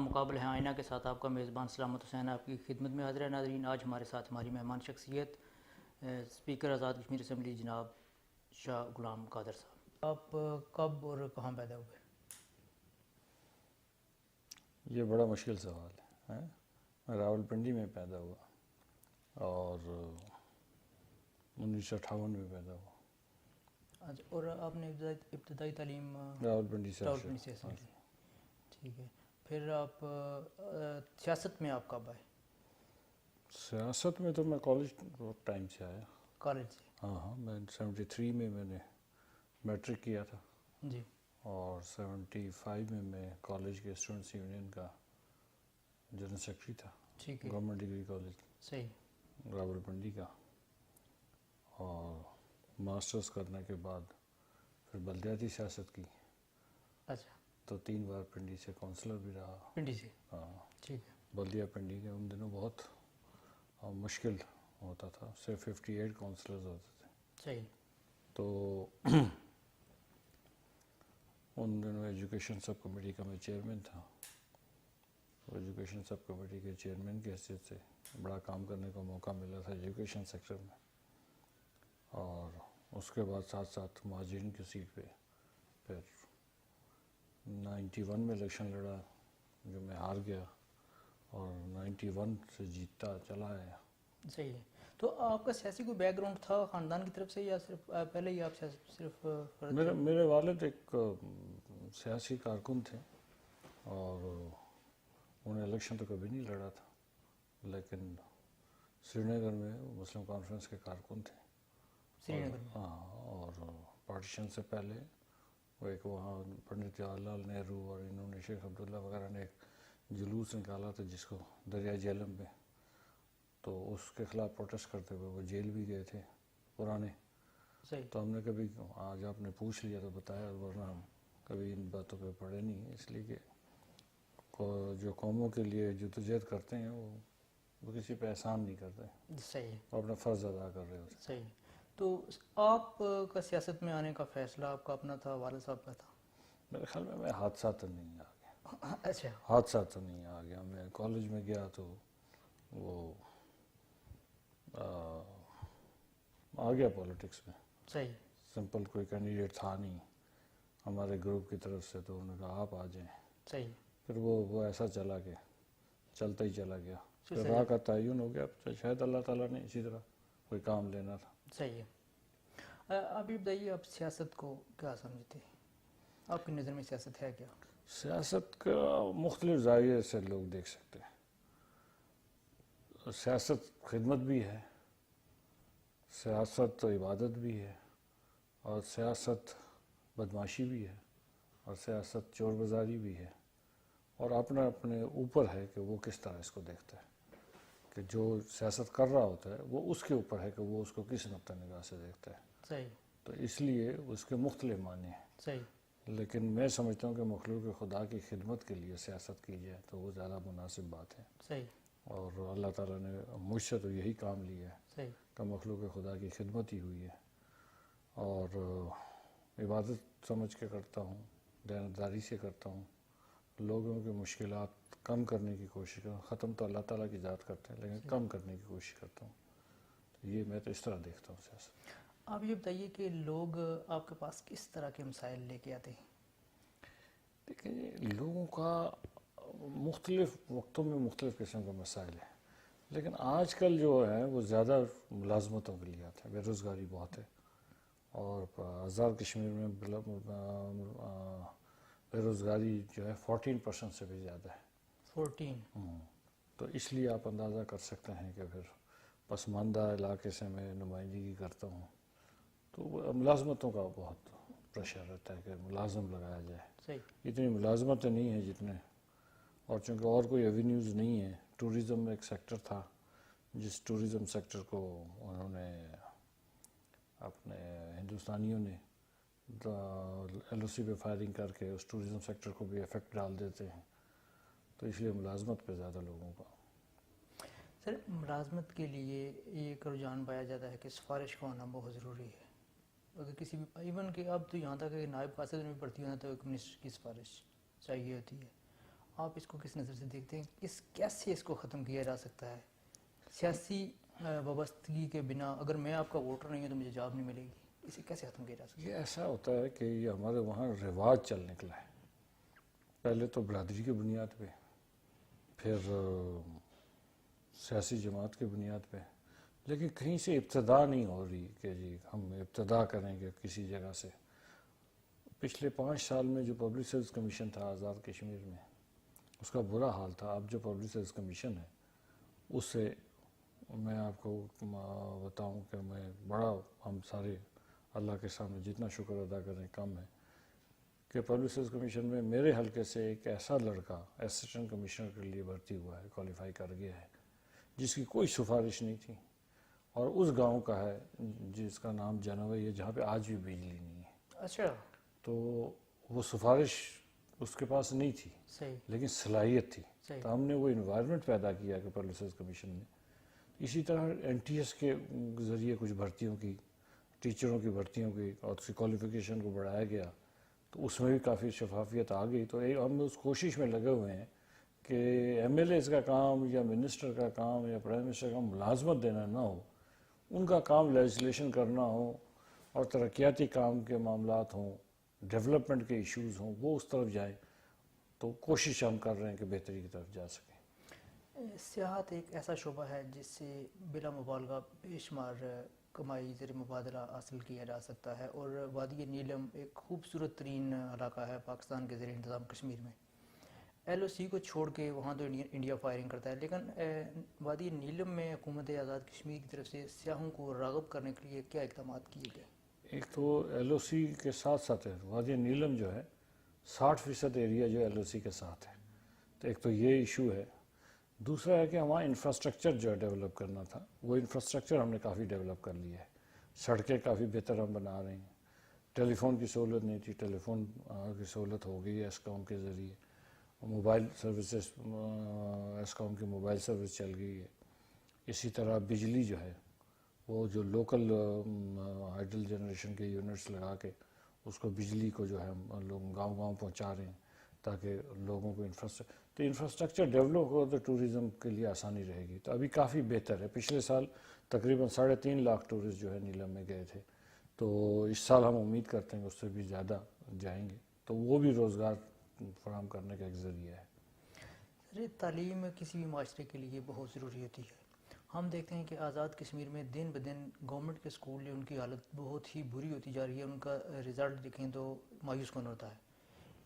نامقابل ہیں آئینہ کے ساتھ آپ کا میزبان سلامت حسین آپ کی خدمت میں حاضر ہے۔ ناظرین، آج ہمارے ساتھ ہماری مہمان شخصیت اسپیکر آزاد کشمیر اسمبلی جناب شاہ غلام قادر صاحب۔ آپ کب اور کہاں پیدا ہوئے؟ یہ بڑا مشکل سوال ہے۔ میں راولپنڈی میں پیدا ہوا اور 1958 میں پیدا ہوا۔ اچھا، اور آپ نے ابتدائی تعلیم راولپنڈی سے حاصل کی؟ ٹھیک ہے، پھر آپ سیاست میں آپ کب آئے؟ سیاست میں تو میں کالج ٹائم سے آیا۔ کالج سے؟ ہاں، میں 73 میں نے میٹرک کیا تھا جی، اور 75 میں کالج کے اسٹوڈنٹس یونین کا جنرل سیکرٹری تھا۔ ٹھیک ہے، گورنمنٹ ڈگری کالج صحیح، راولپنڈی کا۔ اور ماسٹرز کرنے کے بعد پھر بلدیاتی سیاست کی، اچھا، تو 3 بار پنڈی سے کونسلر بھی رہا۔ پنڈی سے؟ ہاں، ٹھیک ہے، بلدیہ پنڈی کے ان دنوں بہت مشکل ہوتا تھا، صرف 58 کونسلرز ہوتے تھے۔ صحیح، تو ان دنوں ایجوکیشن سب کمیٹی کا میں چیئرمین تھا۔ ایجوکیشن سب کمیٹی کے چیئرمین کی حیثیت سے بڑا کام کرنے کا موقع ملا تھا ایجوکیشن سیکٹر میں۔ اور اس کے بعد ساتھ ساتھ مہاجرین کی سیٹ پہ پھر 91 میں الیکشن لڑا، جو میں ہار گیا، اور 91 سے جیتتا چلا آیا۔ صحیح ہے۔ تو آپ کا سیاسی کوئی بیک گراؤنڈ تھا خاندان کی طرف سے، یا صرف پہلے ہی آپ صرف میرے والد ایک سیاسی کارکن تھے اور انہیں الیکشن تو کبھی نہیں لڑا تھا، لیکن سری نگر میں مسلم کانفرنس کے کارکن تھے۔ سری نگر میں؟ ہاں، اور پارٹیشن سے پہلے وہ ایک وہاں پنڈت جواہر لال نہرو اور انہوں نے شیخ عبداللہ وغیرہ نے ایک جلوس نکالا تھا جس کو دریائے جہلم میں، تو اس کے خلاف پروٹیسٹ کرتے ہوئے وہ جیل بھی گئے تھے پرانے۔ صحیح، تو ہم نے کبھی، آج آپ نے پوچھ لیا تو بتایا، ورنہ ہم کبھی ان باتوں پہ پڑھے نہیں، اس لیے کہ جو قوموں کے لیے جدوجہد کرتے ہیں وہ کسی پہ احسان نہیں کرتے، صحیح، وہ اپنا فرض ادا کر رہے ہوتے ہیں۔ صحیح۔ تو آپ کا سیاست میں آنے کا فیصلہ آپ کا اپنا تھا، والد صاحب کا تھا؟ میرے خیال میں حادثات نہیں آ گیا۔ اچھا، حادثات نہیں آ گیا۔ میں کالج میں گیا تو وہ آ گیا پولیٹکس میں، صحیح، سمپل کوئی کینڈیڈیٹ تھا نہیں ہمارے گروپ کی طرف سے، تو انہوں نے کہا آپ آ جائیں۔ صحیح، پھر وہ ایسا چلا کہ چلتا ہی چلا گیا، پھر صحیح، راہ کا تعین ہو گیا، شاید اللہ تعالیٰ نے اسی طرح کوئی کام لینا تھا۔ صحیح ہے۔ آپ یہ بتائیے، آپ سیاست کو کیا سمجھتے ہیں؟ آپ کی نظر میں سیاست ہے کیا؟ سیاست کا مختلف زاویے سے لوگ دیکھ سکتے ہیں۔ سیاست خدمت بھی ہے، سیاست عبادت بھی ہے، اور سیاست بدمعاشی بھی ہے، اور سیاست چور بازاری بھی ہے، اور اپنے اوپر ہے کہ وہ کس طرح اس کو دیکھتا ہے، کہ جو سیاست کر رہا ہوتا ہے وہ اس کے اوپر ہے کہ وہ اس کو کس نقطہ نگاہ سے دیکھتا ہے۔ صحیح، تو اس لیے اس کے مختلف معنی ہیں۔ صحیح، لیکن میں سمجھتا ہوں کہ مخلوق خدا کی خدمت کے لیے سیاست کی جائے تو وہ زیادہ مناسب بات ہے، صحیح، اور اللہ تعالیٰ نے مجھ سے تو یہی کام لیا ہے صحیح، کہ مخلوق خدا کی خدمت ہی ہوئی ہے، اور عبادت سمجھ کے کرتا ہوں، دیانتداری سے کرتا ہوں، لوگوں کی مشکلات کم کرنے کی کوشش کرتا ہوں۔ ختم تو اللہ تعالیٰ کی ذات کرتے ہیں، لیکن کم کرنے کی کوشش کرتا ہوں۔ تو یہ میں تو اس طرح دیکھتا ہوں سیاست۔ آپ یہ بتائیے کہ لوگ آپ کے پاس کس طرح کے مسائل لے کے آتے ہیں؟ دیکھیں، لوگوں کا مختلف وقتوں میں مختلف قسم کے مسائل ہیں، لیکن آج کل جو ہے وہ زیادہ ملازمتوں کے لیے آتا ہے۔ بے روزگاری بہت ہے، اور آزاد کشمیر میں بے روزگاری جو ہے 14% سے بھی زیادہ ہے۔ 14؟ تو اس لیے آپ اندازہ کر سکتے ہیں کہ پھر پسماندہ علاقے سے میں نمائندگی کرتا ہوں، تو ملازمتوں کا بہت پریشر رہتا ہے کہ ملازم لگایا جائے۔ صحیح، اتنی ملازمتیں نہیں ہیں جتنے، اور چونکہ اور کوئی ایونیوز نہیں ہے۔ ٹورزم ایک سیکٹر تھا، جس ٹورزم سیکٹر کو انہوں نے اپنے ہندوستانیوں نے ایل او سی پہ فائرنگ کر کے اس ٹورزم سیکٹر کو بھی افیکٹ ڈال دیتے ہیں، تو اس لیے ملازمت پہ زیادہ لوگوں کا۔ سر، ملازمت کے لیے ایک رجحان پایا جاتا ہے کہ سفارش کا ہونا بہت ضروری ہے۔ اگر کسی بھی، ایون کہ اب تو یہاں تک کہ نائب قاصد میں بھی بھرتی ہونا تو ایک منسٹر کی سفارش چاہیے ہوتی ہے، آپ اس کو کس نظر سے دیکھتے ہیں؟ کیسے اس کو ختم کیا جا سکتا ہے؟ سیاسی وابستگی کے بنا اگر میں آپ کا ووٹر نہیں ہوں تو مجھے جاب نہیں ملے گی، اسے کیسے ختم کیا جا سکتا ہے؟ یہ ایسا ہوتا ہے کہ یہ ہمارے وہاں رواج چل نکلا ہے، پہلے تو برادری کی بنیاد پہ، پھر سیاسی جماعت کی بنیاد پہ، لیکن کہیں سے ابتدا نہیں ہو رہی کہ جی ہم ابتدا کریں گے کسی جگہ سے۔ پچھلے 5 سال میں جو پبلک سروس کمیشن تھا آزاد کشمیر میں، اس کا برا حال تھا۔ اب جو پبلک سروس کمیشن ہے اس سے میں آپ کو بتاؤں کہ میں بڑا، ہم سارے اللہ کے سامنے جتنا شکر ادا کریں کم ہے کہ پبلک سروس کمیشن میں میرے حلقے سے ایک ایسا لڑکا اسسٹنٹ کمشنر کے لیے بھرتی ہوا ہے، کوالیفائی کر گیا ہے، جس کی کوئی سفارش نہیں تھی، اور اس گاؤں کا ہے جس کا نام جنوئی ہے، جہاں پہ آج بھی بجلی نہیں ہے۔ اچھا، تو وہ سفارش اس کے پاس نہیں تھی، صحیح، لیکن صلاحیت تھی، صحیح، تو ہم نے وہ انوائرمنٹ پیدا کیا کہ پبلک سروس کمیشن میں۔ اسی طرح این ٹی ایس کے ذریعے کچھ بھرتیوں کی، ٹیچروں کی بھرتیوں کی، اور اس کی کوالیفیکیشن کو بڑھایا گیا، تو اس میں بھی کافی شفافیت آ گئی۔ تو ہم اس کوشش میں لگے ہوئے ہیں کہ ایم ایل ایز کا کام یا منسٹر کا کام یا پرائم منسٹر کا ملازمت دینا نہ ہو، ان کا کام لیجسلیشن کرنا ہو، اور ترقیاتی کام کے معاملات ہوں، ڈیولپمنٹ کے ایشوز ہوں، وہ اس طرف جائیں۔ تو کوشش ہم کر رہے ہیں کہ بہتری کی طرف جا سکیں۔ سیاحت ایک ایسا شعبہ ہے جس سے بلا مبالغہ بے شمار کمائی زیر مبادلہ حاصل کیا جا سکتا ہے، اور وادی نیلم ایک خوبصورت ترین علاقہ ہے پاکستان کے زیر انتظام کشمیر میں۔ ایل او سی کو چھوڑ کے وہاں تو انڈیا فائرنگ کرتا ہے، لیکن وادی نیلم میں حکومت آزاد کشمیر کی طرف سے سیاحوں کو راغب کرنے کے لیے کیا اقدامات کیے گئے؟ ایک تو ایل او سی کے ساتھ ساتھ ہے، وادی نیلم جو ہے 60% ایریا جو ایل او سی کے ساتھ ہے، تو ایک تو یہ ایشو ہے۔ دوسرا ہے کہ وہاں انفراسٹرکچر جو ہے ڈیولپ کرنا تھا، وہ انفراسٹرکچر ہم نے کافی ڈیولپ کر لیا ہے، سڑکیں کافی بہتر ہم بنا رہے ہیں، ٹیلی فون کی سہولت نہیں تھی، ٹیلی فون کی سہولت ہو گئی ہے ایسکام کے ذریعے، موبائل سروسز، ایسکام کی موبائل سروس چل گئی ہے۔ اسی طرح بجلی جو ہے وہ جو لوکل ہائیڈل جنریشن کے یونٹس لگا کے اس کو بجلی کو جو ہے ہم لوگ گاؤں گاؤں پہنچا رہے ہیں، تاکہ لوگوں کو انفراسٹرکچر ڈیولپ ہو تو ٹوریزم کے لیے آسانی رہے گی۔ تو ابھی کافی بہتر ہے، پچھلے سال تقریباً 3.5 لاکھ ٹورسٹ جو ہے نیلم میں گئے تھے، تو اس سال ہم امید کرتے ہیں کہ اس سے بھی زیادہ جائیں گے، تو وہ بھی روزگار فراہم کرنے کا ایک ذریعہ ہے۔ تعلیم کسی بھی معاشرے کے لیے بہت ضروری ہوتی ہے۔ ہم دیکھتے ہیں کہ آزاد کشمیر میں دن بدن گورنمنٹ کے اسکول جو ان کی حالت بہت ہی بری ہوتی جا رہی ہے، ان کا رزلٹ دیکھیں تو مایوس کن ہوتا ہے۔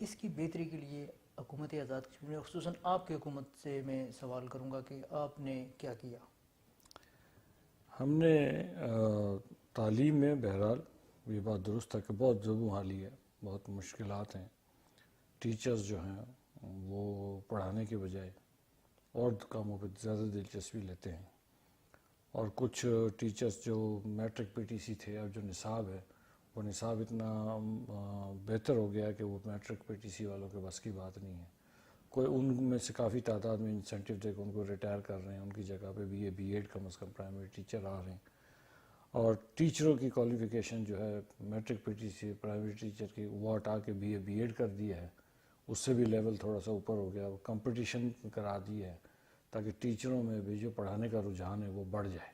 اس کی بہتری کے لیے حکومت آزاد کشمیر میں، خصوصاً آپ کی حکومت سے میں سوال کروں گا کہ آپ نے کیا کیا؟ ہم نے تعلیم میں بہرحال یہ بات درست ہے کہ بہت زبوں حالی ہے، بہت مشکلات ہیں، ٹیچرز جو ہیں وہ پڑھانے کے بجائے اور کاموں پہ زیادہ دلچسپی لیتے ہیں، اور کچھ ٹیچرز جو میٹرک پی ٹی سی تھے، اب جو نصاب ہے وہ نصاب اتنا بہتر ہو گیا ہے کہ وہ میٹرک پی ٹی سی والوں کے بس کی بات نہیں ہے۔ کوئی ان میں سے کافی تعداد میں انسینٹیو دے کے ان کو ریٹائر کر رہے ہیں، ان کی جگہ پہ بی ایڈ کم از کم پرائمری ٹیچر آ رہے ہیں، اور ٹیچروں کی کوالیفیکیشن جو ہے matric P T C primary teacher کی وہ ہٹا کے بی ایڈ کر دیا ہے، اس سے بھی لیول تھوڑا سا اوپر ہو گیا، وہ کمپٹیشن کرا دی ہے تاکہ ٹیچروں میں بھی جو پڑھانے کا رجحان ہے وہ بڑھ جائے،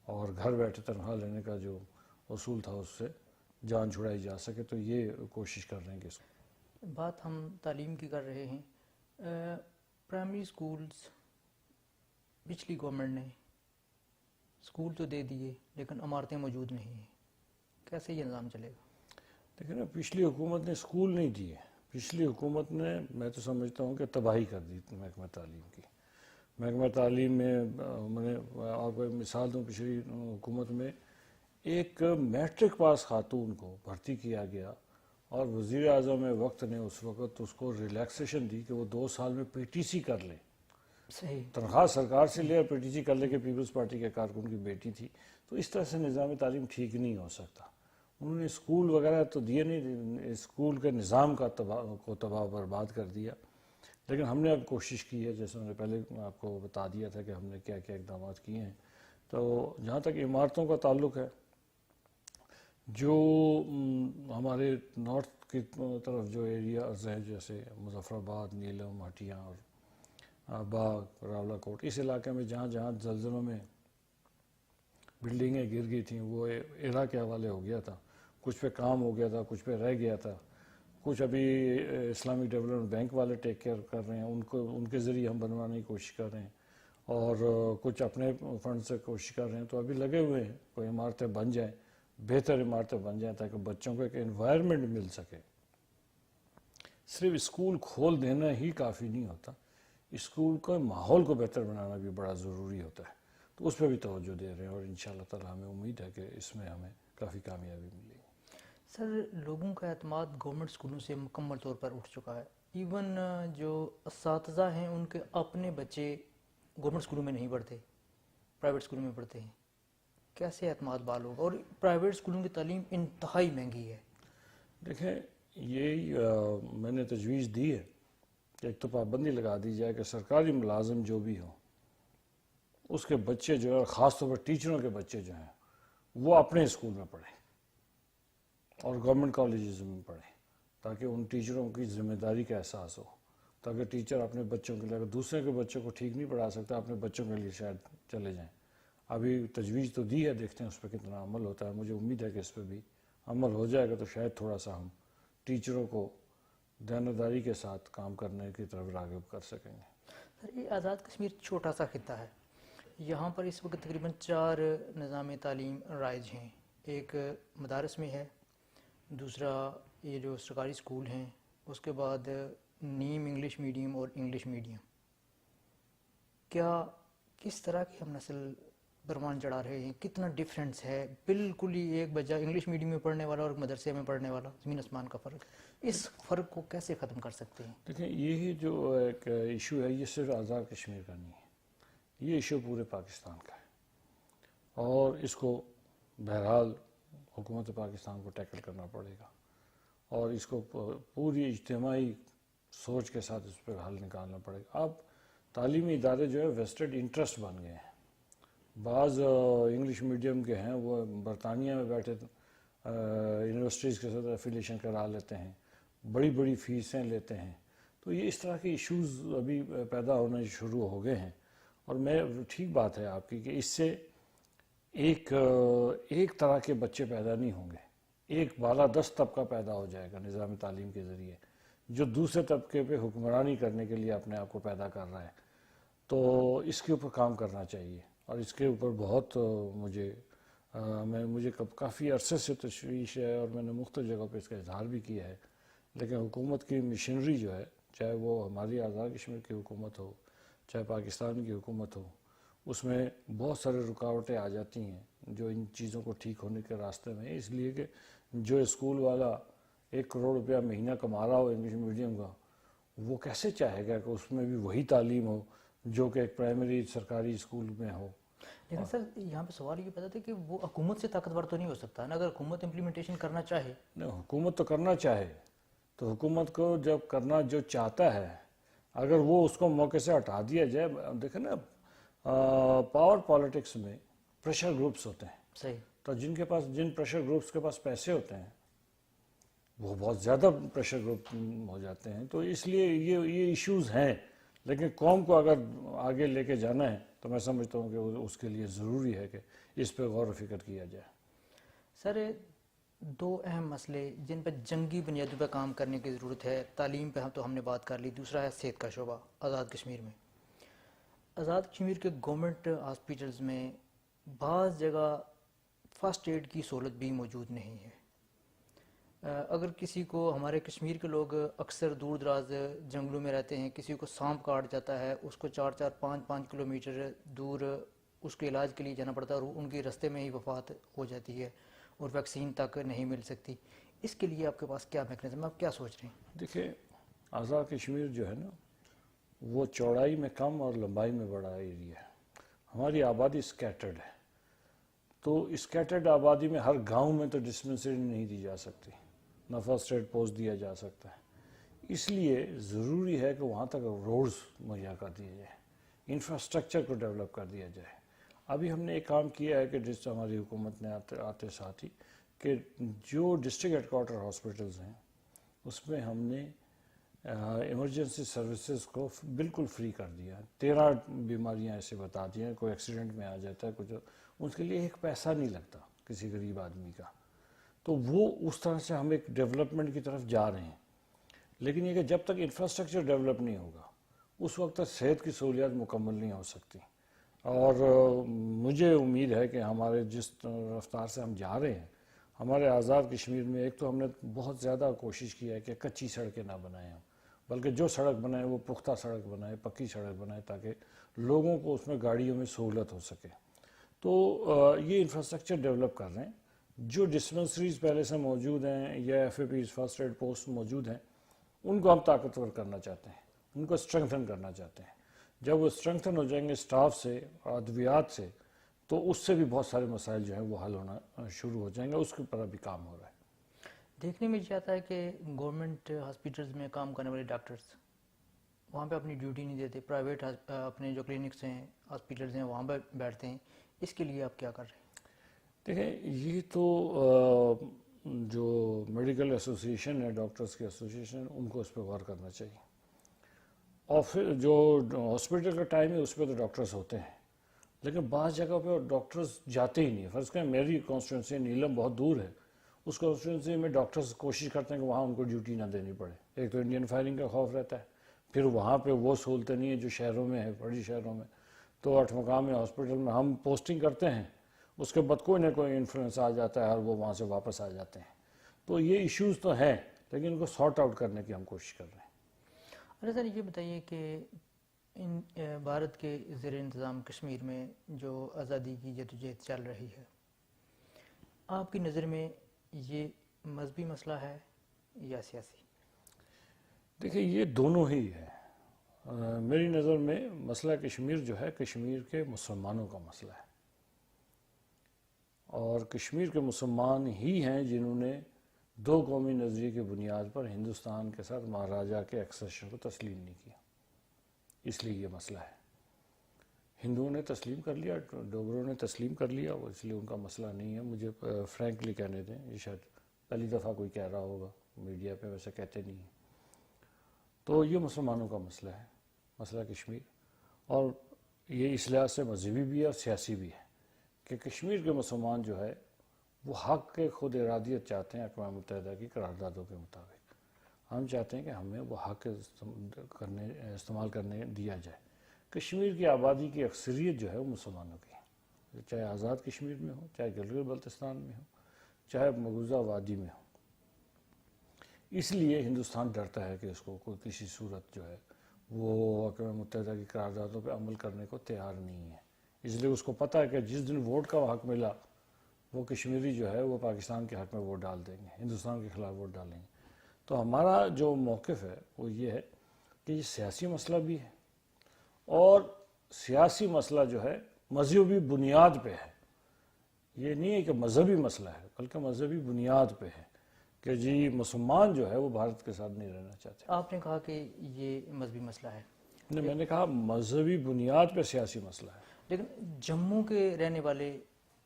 اور گھر بیٹھے تنخواہ لینے کا جو اصول تھا اس سے جان چھڑائی جا سکے۔ تو یہ کوشش کر رہے ہیں کہ اس کو بات ہم تعلیم کی کر رہے ہیں۔ پرائمری اسکولز پچھلی گورنمنٹ نے اسکول تو دے دیے لیکن عمارتیں موجود نہیں ہیں، کیسے یہ نظام چلے گا؟ لیکن اب پچھلی حکومت نے اسکول نہیں دیے، پچھلی حکومت نے، میں تو سمجھتا ہوں کہ تباہی کر دی محکمہ تعلیم کی۔ محکمہ تعلیم میں میں نے آپ کو ایک مثال دوں، پچھلی حکومت میں ایک میٹرک پاس خاتون کو بھرتی کیا گیا، اور وزیر اعظم وقت نے اس وقت اس کو ریلیکسیشن دی کہ وہ 2 سال میں پی ٹی سی کر لے، صحیح، تنخواہ سرکار سے لے اور پی ٹی سی کر لے، کہ پیپلز پارٹی کے کارکن کی بیٹی تھی۔ تو اس طرح سے نظام تعلیم ٹھیک نہیں ہو سکتا۔ انہوں نے اسکول وغیرہ تو دیے نہیں، اسکول کے نظام کا تباہ برباد کر دیا۔ لیکن ہم نے اب کوشش کی ہے، جیسے میں نے پہلے آپ کو بتا دیا تھا کہ ہم نے کیا کیا اقدامات کیے ہیں۔ تو جہاں تک عمارتوں کا تعلق ہے، جو ہمارے نارتھ کی طرف جو ایریاز ہیں جیسے مظفر آباد، نیلم، ہٹیاں اور باغ، راولہ کوٹ، اس علاقے میں جہاں جہاں زلزلوں میں بلڈنگیں گر گئی تھیں وہ ایرا کے حوالے ہو گیا تھا، کچھ پہ کام ہو گیا تھا، کچھ پہ رہ گیا تھا، کچھ ابھی اسلامک ڈیولپمنٹ بینک والے ٹیک کیئر کر رہے ہیں، ان کے ذریعے ہم بنوانے کی کوشش کر رہے ہیں، اور کچھ اپنے فنڈ سے کوشش کر رہے ہیں، تو ابھی لگے ہوئے ہیں کوئی عمارتیں بن جائیں، بہتر عمارتیں بن جائیں تاکہ بچوں کو ایک انوائرمنٹ مل سکے۔ صرف اسکول کھول دینا ہی کافی نہیں ہوتا، اسکول کو ماحول کو بہتر بنانا بھی بڑا ضروری ہوتا ہے، تو اس پہ بھی توجہ دے رہے ہیں، اور انشاءاللہ تعالی ہمیں امید ہے کہ اس میں ہمیں کافی کامیابی ملے گی۔ سر، لوگوں کا اعتماد گورنمنٹ اسکولوں سے مکمل طور پر اٹھ چکا ہے، ایون جو اساتذہ ہیں ان کے اپنے بچے گورنمنٹ اسکولوں میں نہیں پڑھتے، پرائیویٹ اسکولوں میں پڑھتے ہیں، کیسے اعتماد بحال ہوگا؟ اور پرائیویٹ اسکولوں کی تعلیم انتہائی مہنگی ہے۔ دیکھیں، یہی میں نے تجویز دی ہے کہ ایک تو پابندی لگا دی جائے کہ سرکاری ملازم جو بھی ہوں اس کے بچے جو ہے، خاص طور پر ٹیچروں کے بچے جو ہیں، وہ اپنے اسکول میں پڑھیں اور گورنمنٹ کالجز میں پڑھیں، تاکہ ان ٹیچروں کی ذمہ داری کا احساس ہو، تاکہ ٹیچر اپنے بچوں کے لیے، اگر دوسرے کے بچوں کو ٹھیک نہیں پڑھا سکتا اپنے بچوں کے لیے شاید چلے جائیں۔ ابھی تجویز تو دی ہے، دیکھتے ہیں اس پہ کتنا عمل ہوتا ہے، مجھے امید ہے کہ اس پہ بھی عمل ہو جائے گا تو شاید تھوڑا سا ہم ٹیچروں کو دیانتداری کے ساتھ کام کرنے کی طرف راغب کر سکیں گے۔ سر، یہ آزاد کشمیر چھوٹا سا خطہ ہے، یہاں پر اس وقت تقریباً 4 نظام تعلیم رائج ہیں، ایک مدارس میں ہے، دوسرا یہ جو سرکاری اسکول ہیں، اس کے بعد نیم انگلش میڈیم اور انگلش میڈیم۔ کیا کس طرح کی ہم نسل پروان چڑھا رہے ہیں؟ کتنا ڈفرینس ہے، بالکل ہی ایک بچہ انگلش میڈیم میں پڑھنے والا اور مدرسے میں پڑھنے والا، زمین آسمان کا فرق ہے۔ اس فرق کو کیسے ختم کر سکتے ہیں؟ دیکھیں، یہی جو ایک ایشو ہے یہ صرف آزاد کشمیر کا نہیں ہے، یہ ایشو پورے پاکستان کا ہے، اور اس کو بہرحال حکومت پاکستان کو ٹیکل کرنا پڑے گا، اور اس کو پوری اجتماعی سوچ کے ساتھ اس پہ حل نکالنا پڑے گا۔ اب تعلیمی ادارے جو ہے ویسٹڈ انٹرسٹ بن گئے ہیں، بعض انگلش میڈیم کے ہیں وہ برطانیہ میں بیٹھے یونیورسٹیز کے ساتھ ایفیلیشن کرا لیتے ہیں، بڑی بڑی فیسیں لیتے ہیں، تو یہ اس طرح کے ایشوز ابھی پیدا ہونے شروع ہو گئے ہیں، اور میں ٹھیک بات ہے آپ کی کہ اس سے ایک طرح کے بچے پیدا نہیں ہوں گے، ایک بالادست طبقہ پیدا ہو جائے گا نظام تعلیم کے ذریعے جو دوسرے طبقے پہ حکمرانی کرنے کے لیے اپنے آپ کو پیدا کر رہا ہے، تو اس کے اوپر کام کرنا چاہیے، اور اس کے اوپر بہت مجھے کافی عرصے سے تشویش ہے، اور میں نے مختلف جگہوں پہ اس کا اظہار بھی کیا ہے، لیکن حکومت کی مشینری جو ہے، چاہے وہ ہماری آزاد کشمیر کی حکومت ہو، چاہے پاکستان کی حکومت ہو، اس میں بہت سارے رکاوٹیں آ جاتی ہیں جو ان چیزوں کو ٹھیک ہونے کے راستے میں ہے، اس لیے کہ جو اسکول والا 1 کروڑ روپیہ مہینہ کما رہا ہو انگلش میڈیم کا، وہ کیسے چاہے گا کہ اس میں بھی وہی تعلیم ہو جو کہ ایک پرائمری سرکاری اسکول میں ہو؟ لیکن سر، یہاں پہ سوال یہ پیدا تھا کہ وہ حکومت سے طاقتور تو نہیں ہو سکتا نا، اگر حکومت امپلیمنٹیشن کرنا چاہے۔ نہیں، حکومت تو کرنا چاہے، تو حکومت کو جب کرنا جو چاہتا ہے، اگر وہ اس کو موقع سے ہٹا دیا جائے، دیکھیں نا پاور پالیٹکس میں پریشر گروپس ہوتے ہیں، صحیح۔ تو جن پریشر گروپس کے پاس پیسے ہوتے ہیں وہ بہت زیادہ پریشر گروپ ہو جاتے ہیں، تو اس لیے یہ ایشوز ہیں، لیکن قوم کو اگر آگے لے کے جانا ہے تو میں سمجھتا ہوں کہ اس کے لیے ضروری ہے کہ اس پہ غور و فکر کیا جائے۔ سر، 2 اہم مسئلے جن پہ جنگی بنیادوں پہ کام کرنے کی ضرورت ہے، تعلیم پہ تو ہم نے بات کر لی، دوسرا ہے صحت کا شعبہ آزاد کشمیر میں۔ آزاد کشمیر کے گورنمنٹ ہاسپیٹلز میں بعض جگہ فرسٹ ایڈ کی سہولت بھی موجود نہیں ہے۔ اگر کسی کو، ہمارے کشمیر کے لوگ اکثر دور دراز جنگلوں میں رہتے ہیں، کسی کو سانپ کاٹ جاتا ہے، اس کو 4-4 5-5 کلومیٹر دور اس کے علاج کے لیے جانا پڑتا ہے، اور ان کی رستے میں ہی وفات ہو جاتی ہے، اور ویکسین تک نہیں مل سکتی۔ اس کے لیے آپ کے پاس کیا میکنزم ہے، آپ کیا سوچ رہے ہیں؟ دیکھیں، آزاد کشمیر جو ہے نا وہ چوڑائی میں کم اور لمبائی میں بڑا ایریا ہے، ہماری آبادی اسکیٹرڈ ہے، تو اسکیٹرڈ آبادی میں ہر گاؤں میں تو ڈسپنسری نہیں دی جا سکتی، نہ فرسٹ ایڈ پوسٹ دیا جا سکتا ہے، اس لیے ضروری ہے کہ وہاں تک روڈز مہیا کر دیے جائے، انفراسٹرکچر کو ڈیولپ کر دیا جائے۔ ابھی ہم نے ایک کام کیا ہے کہ جس ہماری حکومت نے آتے ساتھ ہی کہ جو ڈسٹرکٹ ہیڈ کوارٹر ہاسپٹلز ہیں اس میں ہم نے ایمرجنسی سروسز کو بالکل فری کر دیا. 13 بیماریاں ایسے بتا دی ہیں, کوئی ایکسیڈنٹ میں آ جاتا ہے کچھ, اس کے لیے ایک پیسہ نہیں لگتا کسی غریب آدمی کا. تو وہ اس طرح سے ہم ایک ڈیولپمنٹ کی طرف جا رہے ہیں. لیکن یہ کہ جب تک انفراسٹرکچر ڈیولپ نہیں ہوگا اس وقت تک صحت کی سہولیات مکمل نہیں ہو سکتی. اور مجھے امید ہے کہ ہمارے جس رفتار سے ہم جا رہے ہیں, ہمارے آزاد کشمیر میں ایک تو ہم نے بہت زیادہ کوشش کی ہے کہ کچی سڑکیں نہ بنائیں ہم, بلکہ جو سڑک بنائیں وہ پختہ سڑک بنائیں, پکی سڑک بنائیں, تاکہ لوگوں کو اس میں گاڑیوں میں سہولت ہو سکے. تو یہ انفراسٹرکچر ڈیولپ کر رہے ہیں. جو ڈسپنسریز پہلے سے موجود ہیں یا F A Ps first aid post موجود ہیں ان کو ہم طاقتور کرنا چاہتے ہیں, ان کو اسٹرنگتھن کرنا چاہتے ہیں. جب وہ اسٹرنگتھن ہو جائیں گے اسٹاف سے, ادویات سے, تو اس سے بھی بہت سارے مسائل جو ہیں وہ حل ہونا شروع ہو جائیں گے. اس کے اوپر ابھی کام ہو رہا ہے. دیکھنے میں یہ آتا ہے کہ گورنمنٹ ہاسپٹلز میں کام کرنے والے ڈاکٹرز وہاں پہ اپنی ڈیوٹی نہیں دیتے, پرائیویٹ اپنے جو کلینکس ہیں, ہاسپٹلز ہیں, وہاں پہ بیٹھتے ہیں. اس کے لیے آپ کیا کر رہے ہیں؟ دیکھیں, یہ تو جو میڈیکل ایسوسیشن ہے, ڈاکٹرز کی ایسوسیشن, ان کو اس پہ غور کرنا چاہیے. اور پھر جو ہاسپٹل کا ٹائم ہے اس پہ تو ڈاکٹرز ہوتے ہیں, لیکن بعض جگہ پہ ڈاکٹرز جاتے ہی نہیں. فرض کریں میری کانسٹیٹوئنسی نیلم بہت دور ہے, اس کانسٹیٹوئنسی میں ڈاکٹرز کوشش کرتے ہیں کہ وہاں ان کو ڈیوٹی نہ دینی پڑے. ایک تو انڈین فائرنگ کا خوف رہتا ہے, پھر وہاں پہ وہ سہولتیں نہیں ہیں جو شہروں میں ہے, بڑی شہروں میں. تو 8 مقامی ہاسپٹل میں ہم پوسٹنگ کرتے ہیں, اس کے بعد کوئی نہ کوئی انفلوئنس آ جاتا ہے اور وہ وہاں سے واپس آ جاتے ہیں. تو یہ ایشوز تو ہیں, لیکن ان کو سارٹ آؤٹ کرنے کی ہم کوشش کر رہے ہیں. اچھا سر, یہ بتائیے کہ بھارت کے زیر انتظام کشمیر میں جو آزادی کی جدوجہد چل رہی ہے, آپ کی نظر میں یہ مذہبی مسئلہ ہے یا سیاسی؟ دیکھیں, یہ دونوں ہی ہے. میری نظر میں مسئلہ کشمیر جو ہے کشمیر کے مسلمانوں کا مسئلہ ہے, اور کشمیر کے مسلمان ہی ہیں جنہوں نے 2 قومی نظریے کی بنیاد پر ہندوستان کے ساتھ مہاراجہ کے ایکسیشن کو تسلیم نہیں کیا. اس لیے یہ مسئلہ ہے. ہندوؤں نے تسلیم کر لیا, ڈوگروں نے تسلیم کر لیا, وہ اس لیے ان کا مسئلہ نہیں ہے. مجھے فرینکلی کہنے دیں, یہ شاید پہلی دفعہ کوئی کہہ رہا ہوگا, میڈیا پہ ویسے کہتے نہیں ہیں. تو یہ مسلمانوں کا مسئلہ ہے, مسئلہ کشمیر. اور یہ اس لحاظ سے مذہبی بھی ہے اور سیاسی بھی ہے کہ کشمیر کے مسلمان جو ہے وہ حق کے خود ارادیت چاہتے ہیں. اقوام متحدہ کی قراردادوں کے مطابق ہم چاہتے ہیں کہ ہمیں وہ حق استعمال کرنے دیا جائے. کشمیر کی آبادی کی اکثریت جو ہے وہ مسلمانوں کی ہے, چاہے آزاد کشمیر میں ہو, چاہے گلگت بلتستان میں ہو, چاہے مقبوضہ وادی میں ہو. اس لیے ہندوستان ڈرتا ہے کہ اس کو کوئی کسی صورت جو ہے وہ اقوام متحدہ کی قراردادوں پہ عمل کرنے کو تیار نہیں ہے. اس لیے اس کو پتہ ہے کہ جس دن ووٹ کا حق ملا وہ کشمیری جو ہے وہ پاکستان کے حق میں ووٹ ڈال دیں گے, ہندوستان کے خلاف ووٹ ڈالیں گے. تو ہمارا جو موقف ہے وہ یہ ہے کہ یہ سیاسی مسئلہ بھی ہے, اور سیاسی مسئلہ جو ہے مذہبی بنیاد پہ ہے. یہ نہیں ہے کہ مذہبی مسئلہ ہے, بلکہ مذہبی بنیاد پہ ہے کہ جی مسلمان جو ہے وہ بھارت کے ساتھ نہیں رہنا چاہتے. آپ نے کہا کہ یہ مذہبی مسئلہ ہے. نہیں, میں نے کہا مذہبی بنیاد پہ سیاسی مسئلہ ہے. لیکن جموں کے رہنے والے,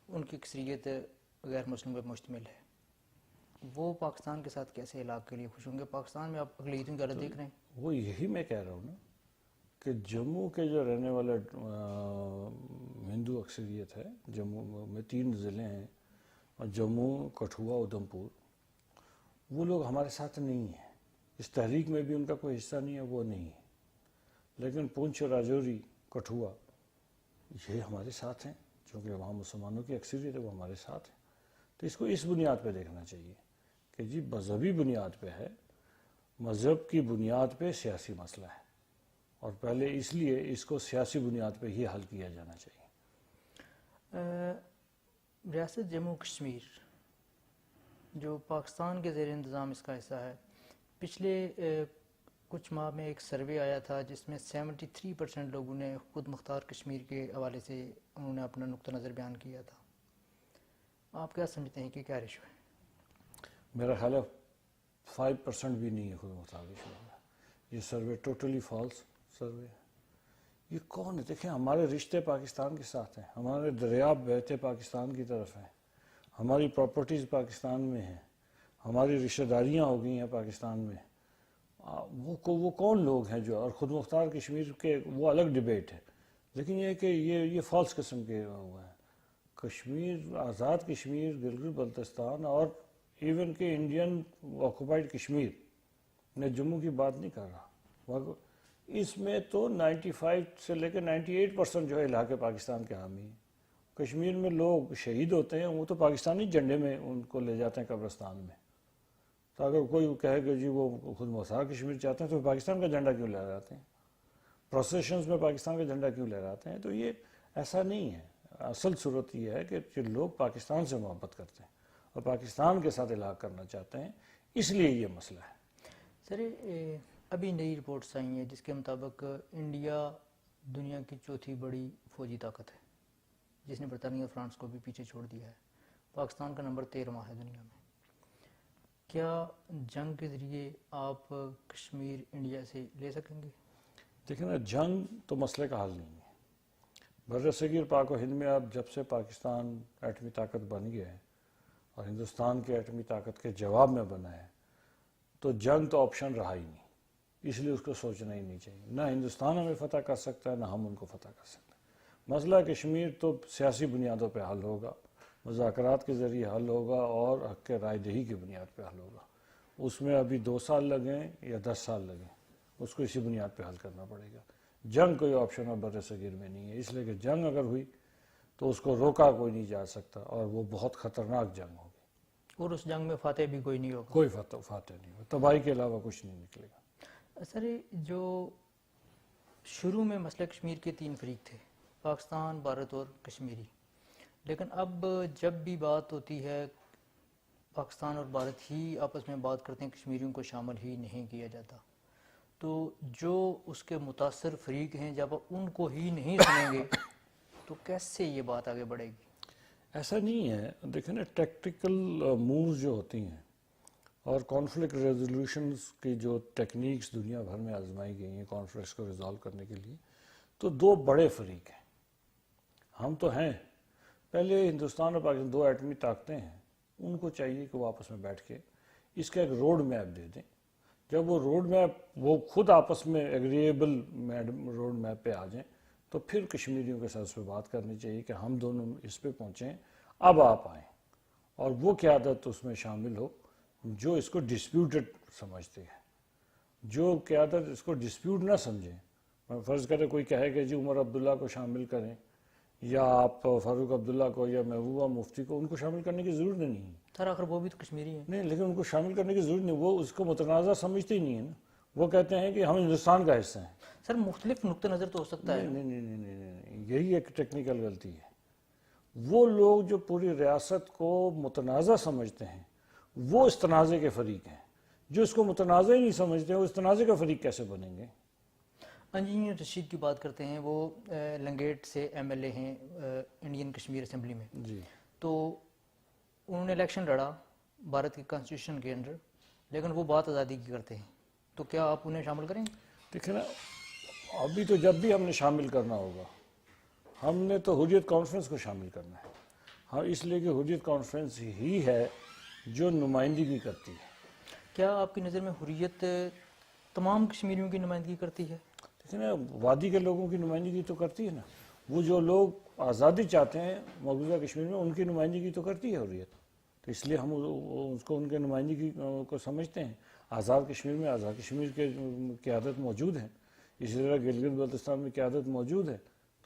ان کی اکثریت غیر مسلم پہ مشتمل ہے, وہ پاکستان کے ساتھ کیسے علاقے کے لیے خوش ہوں گے؟ پاکستان میں آپ اقلیتوں کی حالت دیکھ رہے ہیں. وہ یہی میں کہہ رہا ہوں نا کہ جموں کے جو رہنے والے ہندو اکثریت ہے, جموں میں 3 ضلع ہیں, اور جموں, کٹھوعہ, ادھمپور, وہ لوگ ہمارے ساتھ نہیں ہیں. اس تحریک میں بھی ان کا کوئی حصہ نہیں ہے, وہ نہیں ہے. لیکن پونچھ, راجوری, کٹھوعہ یہ ہمارے ساتھ ہیں, چونکہ وہاں مسلمانوں کی اکثریت ہے, وہ ہمارے ساتھ ہیں. تو اس کو اس بنیاد پہ دیکھنا چاہیے کہ جی مذہبی بنیاد پہ ہے, مذہب کی بنیاد پہ سیاسی مسئلہ ہے, اور پہلے اس لیے اس کو سیاسی بنیاد پہ ہی حل کیا جانا چاہیے. ریاست جموں کشمیر جو پاکستان کے زیر انتظام اس کا حصہ ہے, پچھلے کچھ ماہ میں ایک سروے آیا تھا جس میں 73% لوگوں نے خود مختار کشمیر کے حوالے سے انہوں نے اپنا نقطہ نظر بیان کیا تھا. آپ کیا سمجھتے ہیں کہ کیا ریشو ہے؟ میرا خیال ہے 5% بھی نہیں ہے خود مختار کشمیر. یہ سروے ٹوٹلی فالس سروے ہے. یہ کون ہے؟ دیکھیں, ہمارے رشتے پاکستان کے ساتھ ہیں, ہمارے دریاب بہتے پاکستان کی طرف ہیں, ہماری پراپرٹیز پاکستان میں ہیں, ہماری رشتہ داریاں ہو گئی ہیں پاکستان میں، وہ کون لوگ ہیں جو، اور خود مختار کشمیر کے وہ الگ ڈبیٹ ہے، لیکن یہ کہ یہ فالس قسم کے ہوا ہے. کشمیر، آزاد کشمیر، گلگت بلتستان اور ایون کہ انڈین آکوپائڈ کشمیر، میں جموں کی بات نہیں کر رہا، اس میں تو 95 سے لے کے 98% جو ہے علاقے پاکستان کے حامی ہیں. کشمیر میں لوگ شہید ہوتے ہیں وہ تو پاکستانی جھنڈے میں ان کو لے جاتے ہیں قبرستان میں. تو اگر کوئی کہے کہ جی وہ خود مختار کشمیر چاہتے ہیں تو پاکستان کا جھنڈا کیوں لہراتے ہیں، پروسیشنز میں پاکستان کا جھنڈا کیوں لہراتے ہیں؟ تو یہ ایسا نہیں ہے. اصل صورت یہ ہے کہ جو لوگ پاکستان سے محبت کرتے ہیں اور پاکستان کے ساتھ الحاق کرنا چاہتے ہیں، اس لیے یہ مسئلہ ہے. سر ابھی نئی رپورٹس آئی ہیں جس کے مطابق انڈیا دنیا کی چوتھی بڑی فوجی طاقت ہے، جس نے برطانیہ اور فرانس کو بھی پیچھے چھوڑ دیا ہے. پاکستان کا نمبر 13واں ہے دنیا میں. کیا جنگ کے ذریعے آپ کشمیر انڈیا سے لے سکیں گے؟ دیکھیں نا، جنگ تو مسئلے کا حل نہیں ہے. بر صغیر پاک و ہند میں اب جب سے پاکستان ایٹمی طاقت بن گیا ہے اور ہندوستان کے ایٹمی طاقت کے جواب میں بنا ہے، تو جنگ تو آپشن رہا ہی نہیں. اس لیے اس کو سوچنا ہی نہیں چاہیے. نہ ہندوستان ہمیں فتح کر سکتا ہے، نہ ہم ان کو فتح کر سکتے ہیں. مسئلہ کشمیر تو سیاسی بنیادوں پہ حل ہوگا، مذاکرات کے ذریعے حل ہوگا اور حق کے رائے دہی کی بنیاد پہ حل ہوگا. اس میں ابھی 2 سال لگیں یا 10 سال لگیں، اس کو اسی بنیاد پہ حل کرنا پڑے گا. جنگ کوئی آپشن اب بر صغیر میں نہیں ہے، اس لیے کہ جنگ اگر ہوئی تو اس کو روکا کوئی نہیں جا سکتا اور وہ بہت خطرناک جنگ ہوگی. اور اس جنگ میں فاتح بھی کوئی نہیں ہوگا. کوئی فاتح نہیں ہوگا، تباہی کے علاوہ کچھ نہیں نکلے گا. سر جو شروع میں مسئلہ کشمیر کے 3 فریق تھے، پاکستان، بھارت اور کشمیری، لیکن اب جب بھی بات ہوتی ہے پاکستان اور بھارت ہی آپس میں بات کرتے ہیں، کشمیریوں کو شامل ہی نہیں کیا جاتا. تو جو اس کے متاثر فریق ہیں جب ان کو ہی نہیں سنیں گے تو کیسے یہ بات آگے بڑھے گی؟ ایسا نہیں ہے. دیکھیں نا، ٹیکٹیکل مووز جو ہوتی ہیں اور کانفلکٹ ریزولوشنز کی جو ٹیکنیکس دنیا بھر میں آزمائی گئی ہیں کانفلکٹس کو ریزالو کرنے کے لیے، تو 2 بڑے فریق ہیں. ہم تو ہیں، پہلے ہندوستان اور پاکستان 2 ایٹمی طاقتیں ہیں، ان کو چاہیے کہ وہ آپس میں بیٹھ کے اس کا ایک روڈ میپ دے دیں. جب وہ روڈ میپ وہ خود آپس میں ایگریبل روڈ میپ پہ آ جائیں تو پھر کشمیریوں کے ساتھ اس پہ بات کرنی چاہیے کہ ہم دونوں اس پہ پہنچیں، اب آپ آئیں، اور وہ قیادت اس میں شامل ہو جو اس کو ڈسپیوٹڈ سمجھتے ہیں. جو قیادت اس کو ڈسپیوٹ نہ سمجھیں، فرض کرے کوئی کہے کہ جی عمر عبداللہ کو شامل کریں یا آپ فاروق عبداللہ کو یا محبوبہ مفتی کو، ان کو شامل کرنے کی ضرورت نہیں ہے. سر آخر وہ بھی تو کشمیری ہیں. نہیں، لیکن ان کو شامل کرنے کی ضرورت نہیں، وہ اس کو متنازع سمجھتے ہی نہیں ہے نا. وہ کہتے ہیں کہ ہم ہندوستان کا حصہ ہیں. سر مختلف نقطہ نظر تو ہو سکتا ہے. نہیں نہیں نہیں نہیں نہیں، یہی ایک ٹیکنیکل غلطی ہے. وہ لوگ جو پوری ریاست کو متنازع سمجھتے ہیں وہ اس تنازع کے فریق ہیں. جو اس کو متنازع ہی نہیں سمجھتے وہ اس تنازع کا فریق کیسے بنیں گے؟ انجینئر رشید کی بات کرتے ہیں، وہ لنگیٹ سے MLA ہیں انڈین کشمیر اسمبلی میں. جی. تو انہوں نے الیکشن لڑا بھارت کے کانسٹیٹیوشن کے انڈر، لیکن وہ بات آزادی کی کرتے ہیں. تو کیا آپ انہیں شامل کریں گے؟ دیکھیں نا، ابھی تو جب بھی ہم نے شامل کرنا ہوگا، ہم نے تو حریت کانفرنس کو شامل کرنا ہے. ہاں، اس لیے کہ حریت کانفرنس ہی ہے جو نمائندگی کرتی ہے. کیا آپ کی نظر میں حریت تمام کشمیریوں کی نمائندگی کرتی ہے؟ دیکھیں نا، وادی کے لوگوں کی نمائندگی تو کرتی ہے نا. وہ جو لوگ آزادی چاہتے ہیں مقبوضہ کشمیر میں، ان کی نمائندگی تو کرتی ہے حریت. تو اس لیے ہم اس کو ان کے نمائندگی کو سمجھتے ہیں. آزاد کشمیر میں آزاد کشمیر کے قیادت موجود ہیں، اسی طرح گلگت بلتستان میں قیادت موجود ہے.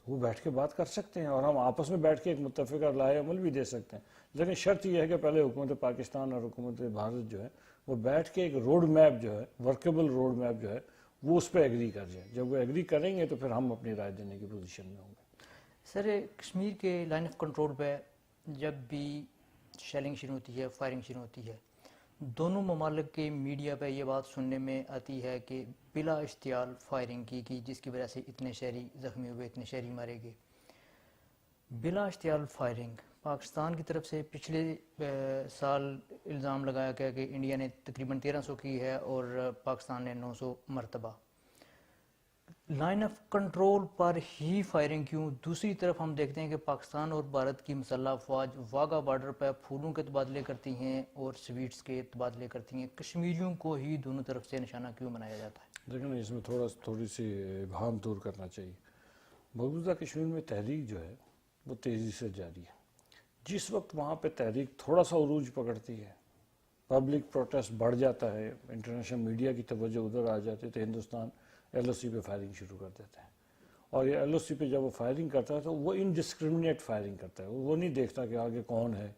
تو وہ بیٹھ کے بات کر سکتے ہیں اور ہم آپس میں بیٹھ کے ایک متفقہ رائے عمل بھی دے سکتے ہیں. لیکن شرط یہ ہے کہ پہلے حکومت پاکستان اور حکومت بھارت جو ہے وہ بیٹھ کے ایک روڈ میپ جو ہے، ورکیبل روڈ میپ جو ہے، وہ اس پہ ایگری کر جائیں. جب وہ ایگری کریں گے تو پھر ہم اپنی رائے دینے کی پوزیشن میں ہوں گے. سر کشمیر کے لائن آف کنٹرول پہ جب بھی شیلنگ شروع ہوتی ہے، فائرنگ شروع ہوتی ہے، دونوں ممالک کے میڈیا پہ یہ بات سننے میں آتی ہے کہ بلا اشتعال فائرنگ کی جس کی وجہ سے اتنے شہری زخمی ہوئے، اتنے شہری مارے گئے. بلا اشتعال فائرنگ پاکستان کی طرف سے پچھلے سال الزام لگایا گیا کہ انڈیا نے تقریباً 1300 کی ہے اور پاکستان نے 900 مرتبہ. Line of control per he firing کیوں؟ دوسری طرف ہم دیکھتے ہیں کہ پاکستان اور بھارت کی مسلح افواج واگا بارڈر پہ پھولوں کے تبادلے کرتی ہیں اور سویٹس کے تبادلے کرتی ہیں، کشمیریوں کو ہی دونوں طرف سے نشانہ کیوں بنایا جاتا ہے؟ لیکن اس میں تھوڑی سی ابہام دور کرنا چاہیے. مقبوضہ کشمیر میں تحریک جو ہے وہ تیزی سے جاری ہے. جس وقت وہاں پہ تحریک تھوڑا سا عروج پکڑتی ہے، پبلک پروٹیسٹ بڑھ جاتا ہے، انٹرنیشنل میڈیا کی توجہ ادھر آ جاتی ہے، تو ہندوستان ایل او سی پہ فائرنگ شروع کر دیتے ہیں. اور یہ ایل او سی پہ جب وہ فائرنگ کرتا ہے تو وہ انڈسکرمنیٹ فائرنگ کرتا ہے. وہ نہیں دیکھتا کہ آگے کون ہے،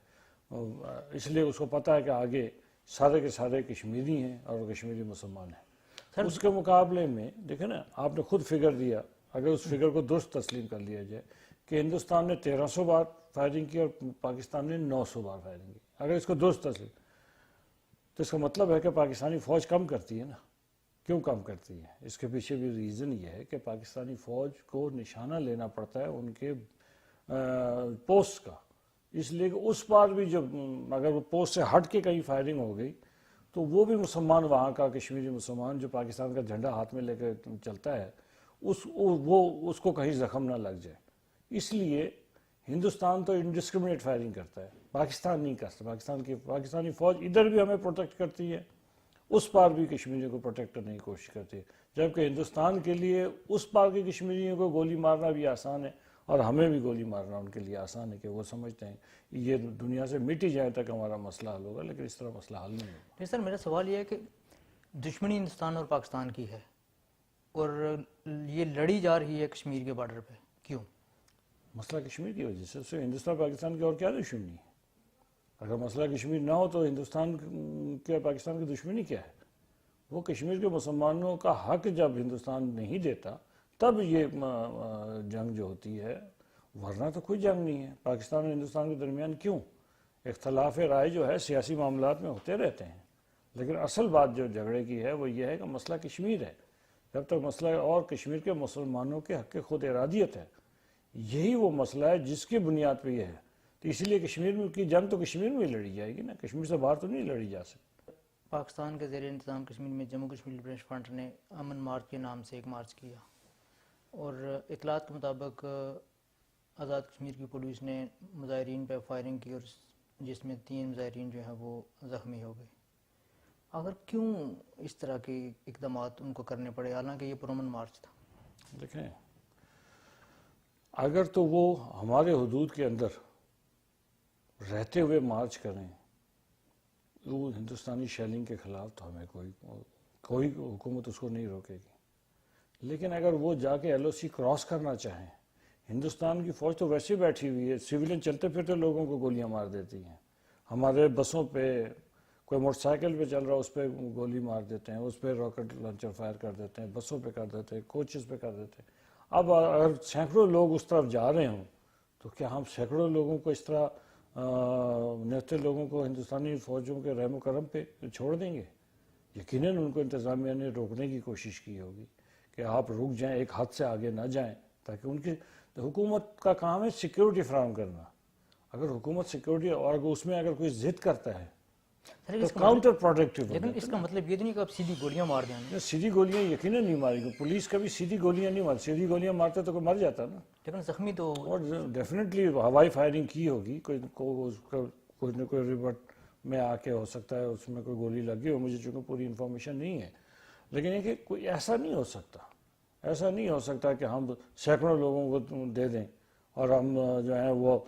اس لیے اس کو پتہ ہے کہ آگے سارے کے سارے کشمیری ہیں اور کشمیری مسلمان ہیں. اس کے مقابلے میں دیکھیں نا، آپ نے خود فگر دیا، اگر اس فگر کو درست تسلیم کر لیا جائے کہ ہندوستان نے 1300 بار فائرنگ کی اور پاکستان نے 900 بار فائرنگ کی، اگر اس کو درست تسلیم، تو اس کا مطلب ہے کہ پاکستانی فوج کم کرتی ہے نا. کیوں کم کرتی ہے؟ اس کے پیچھے بھی ریزن یہ ہے کہ پاکستانی فوج کو نشانہ لینا پڑتا ہے ان کے پوسٹ کا، اس لیے کہ اس بار بھی جب اگر وہ پوسٹ سے ہٹ کے کہیں فائرنگ ہو گئی تو وہ بھی مسلمان، وہاں کا کشمیری مسلمان جو پاکستان کا جھنڈا ہاتھ میں لے کے چلتا ہے، اس کو کہیں زخم نہ لگ جائے. اس لیے ہندوستان تو انڈسکرمنیٹ فائرنگ کرتا ہے، پاکستان نہیں کرتا. پاکستانی فوج ادھر بھی ہمیں پروٹیکٹ کرتی ہے، اس پار بھی کشمیریوں کو پروٹیکٹ کرنے کی کوشش کرتی ہے، جبکہ ہندوستان کے لیے اس پار کے کشمیریوں کو گولی مارنا بھی آسان ہے اور ہمیں بھی گولی مارنا ان کے لیے آسان ہے، کہ وہ سمجھتے ہیں یہ دنیا سے مٹ ہی جائے تک ہمارا مسئلہ حل ہوگا، لیکن اس طرح مسئلہ حل نہیں ہوگا. نہیں سر، میرا سوال یہ ہے کہ دشمنی ہندوستان اور پاکستان کی ہے اور یہ لڑی جا رہی ہے کشمیر کے بارڈر پہ، کیوں؟ مسئلہ کشمیر کی وجہ سے. اس سے ہندوستان پاکستان کی اور کیا دشمنی ہے؟ اگر مسئلہ کشمیر نہ ہو تو ہندوستان کے پاکستان کی دشمنی کیا ہے؟ وہ کشمیر کے مسلمانوں کا حق جب ہندوستان نہیں دیتا تب یہ جنگ جو ہوتی ہے، ورنہ تو کوئی جنگ نہیں ہے. پاکستان اور ہندوستان کے درمیان کیوں؟ اختلاف رائے جو ہے سیاسی معاملات میں ہوتے رہتے ہیں، لیکن اصل بات جو جھگڑے کی ہے وہ یہ ہے کہ مسئلہ کشمیر ہے. جب تک مسئلہ اور کشمیر کے مسلمانوں کے حق خود ارادیت ہے، یہی وہ مسئلہ ہے جس کی بنیاد پہ یہ ہے. تو اسی لیے کشمیر میں کی جنگ تو کشمیر میں ہی لڑی جائے گی نا، کشمیر سے باہر تو نہیں لڑی جا سکتی. پاکستان کے زیر انتظام کشمیر میں جموں کشمیر لبریشن فرنٹ نے امن مارچ کے نام سے ایک مارچ کیا، اور اطلاعات کے مطابق آزاد کشمیر کی پولیس نے مظاہرین پہ فائرنگ کی، اور جس میں 3 مظاہرین جو ہیں وہ زخمی ہو گئے. آخر کیوں اس طرح کے اقدامات ان کو کرنے پڑے، حالانکہ یہ پرامن مارچ تھا؟ دیکھیں، اگر تو وہ ہمارے حدود کے اندر رہتے ہوئے مارچ کریں، وہ ہندوستانی شیلنگ کے خلاف، تو ہمیں کوئی حکومت اس کو نہیں روکے گی. لیکن اگر وہ جا کے ایل او سی کراس کرنا چاہیں، ہندوستان کی فوج تو ویسے بیٹھی ہوئی ہے، سویلین چلتے پھرتے لوگوں کو گولیاں مار دیتی ہیں. ہمارے بسوں پہ کوئی موٹر سائیکل پہ چل رہا اس پہ گولی مار دیتے ہیں، اس پہ راکٹ لانچر فائر کر دیتے ہیں، بسوں پہ کر دیتے ہیں، کوچز پہ کر دیتے ہیں. اب اگر سینکڑوں لوگ اس طرف جا رہے ہوں تو کیا ہم سینکڑوں لوگوں کو اس طرح نہتے لوگوں کو ہندوستانی فوجوں کے رحم و کرم پہ چھوڑ دیں گے؟ یقیناً ان کو انتظامیہ نے روکنے کی کوشش کی ہوگی کہ آپ رک جائیں، ایک حد سے آگے نہ جائیں، تاکہ ان کی حکومت کا کام ہے سیکیورٹی فراہم کرنا. اگر حکومت سیکیورٹی اور اس میں اگر کوئی ضد کرتا ہے تو کاؤنٹر پروڈکٹیو. لیکن اس کا مطلب یہ نہیں کہ آپ سیدھی گولیاں مار دیں. سیدھی گولیاں یقیناً نہیں مارے گی، پولیس کبھی سیدھی گولیاں نہیں مارتی. سیدھی گولیاں مارتے تو کوئی مر جاتا نا. لیکن زخمی تو، اور ڈیفینیٹلی ہوائی فائرنگ کی ہوگی، کوئی نہ کوئی ریورٹ میں آ کے ہو سکتا ہے اس میں کوئی گولی لگی ہو، مجھے چونکہ پوری انفارمیشن نہیں ہے. لیکن یہ کہ کوئی ایسا نہیں ہو سکتا کہ ہم سینکڑوں لوگوں کو دے دیں اور ہم جو ہیں وہ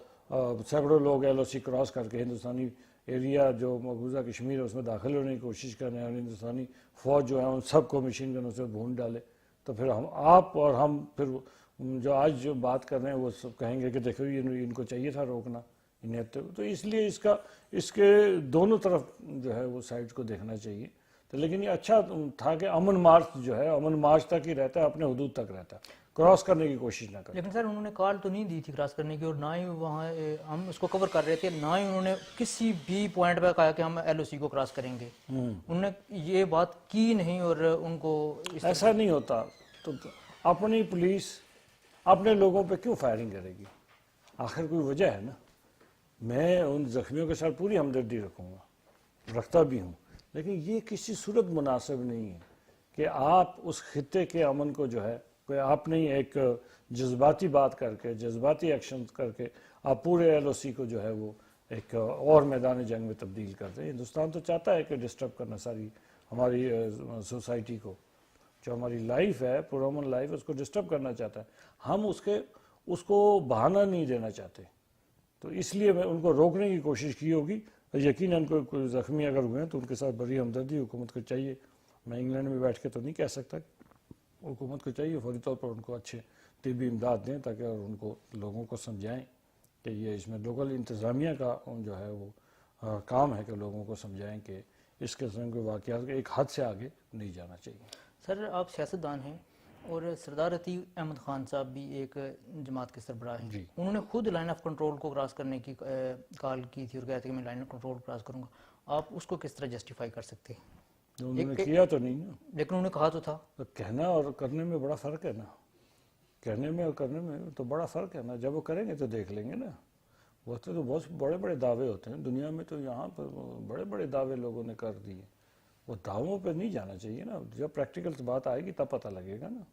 سینکڑوں لوگ ایل او سی کراس کر کے ہندوستانی ایریا جو مقبوضہ کشمیر ہے اس میں داخل ہونے کی کوشش کر رہے ہیں، اور ہندوستانی فوج جو ہے ان سب کو مشین گنوں سے بھون ڈالے. تو پھر آپ اور ہم پھر جو آج جو بات کر رہے ہیں وہ سب کہیں گے کہ دیکھو ان کو چاہیے تھا روکنا انہیں. تو اس لیے اس کے دونوں طرف جو ہے وہ سائڈ کو دیکھنا چاہیے. تو لیکن یہ اچھا تھا کہ امن مارچ جو ہے امن مارچ تک ہی رہتا ہے، اپنے حدود تک رہتا ہے، کراس کرنے کی کوشش نہ کرے. لیکن سر انہوں نے کال تو نہیں دی تھی کراس کرنے کی، اور نہ ہی وہاں ہم اس کو کور کر رہے تھے، نہ ہی انہوں نے کسی بھی پوائنٹ پہ کہا کہ ہم ایل او سی کو کراس کریں گے. انہوں نے یہ بات کی نہیں، اور ان کو ایسا نہیں ہوتا. تو اپنی پولیس اپنے لوگوں پہ کیوں فائرنگ کرے گی؟ آخر کوئی وجہ ہے نا. میں ان زخمیوں کے ساتھ پوری ہمدردی رکھتا بھی ہوں، لیکن یہ کسی صورت مناسب نہیں ہے کہ آپ اس خطے کے امن کو جو ہے کوئی آپ نہیں ایک جذباتی بات کر کے جذباتی ایکشن کر کے آپ پورے ایل او سی کو جو ہے وہ ایک اور میدان جنگ میں تبدیل کر دیں. ہندوستان تو چاہتا ہے کہ ڈسٹرب کرنا ساری ہماری سوسائٹی کو, جو ہماری لائف ہے پرامن لائف اس کو ڈسٹرب کرنا چاہتا ہے. ہم اس کو بہانہ نہیں دینا چاہتے, تو اس لیے میں ان کو روکنے کی کوشش کی ہوگی. یقیناً کوئی زخمی اگر ہوئے ہیں تو ان کے ساتھ بڑی ہمدردی حکومت کو چاہیے. میں انگلینڈ میں بیٹھ کے تو نہیں کہہ سکتا, حکومت کو چاہیے فوری طور پر ان کو اچھے طبی امداد دیں تاکہ اور ان کو لوگوں کو سمجھائیں کہ یہ اس میں لوکل انتظامیہ کا جو ہے وہ کام ہے کہ لوگوں کو سمجھائیں کہ اس قسم کے واقعات ایک حد سے آگے نہیں جانا چاہیے. سر آپ سیاستدان ہیں اور سردار عتیق احمد خان صاحب بھی ایک جماعت کے سربراہ ہیں. جی. انہوں نے خود لائن آف کنٹرول کو کراس کرنے کی کال کی تھی اور کہتے کہ میں لائن آف کنٹرول کراس کروں گا. آپ اس کو کس طرح جسٹیفائی کر سکتے ہیں؟ انہوں نے کیا تو نہیں نا, لیکن انہوں نے کہا تو تھا. کہنا اور کرنے میں بڑا فرق ہے نا, کہنے میں اور کرنے میں تو بڑا فرق ہے نا. جب وہ کریں گے تو دیکھ لیں گے نا. وہ تو بہت بڑے بڑے دعوے ہوتے ہیں دنیا میں, تو یہاں پر بڑے بڑے دعوے لوگوں نے کر دیے. وہ دعووں پہ نہیں جانا چاہیے نا. جب پریکٹیکل بات آئے گی تب پتہ لگے گا نا.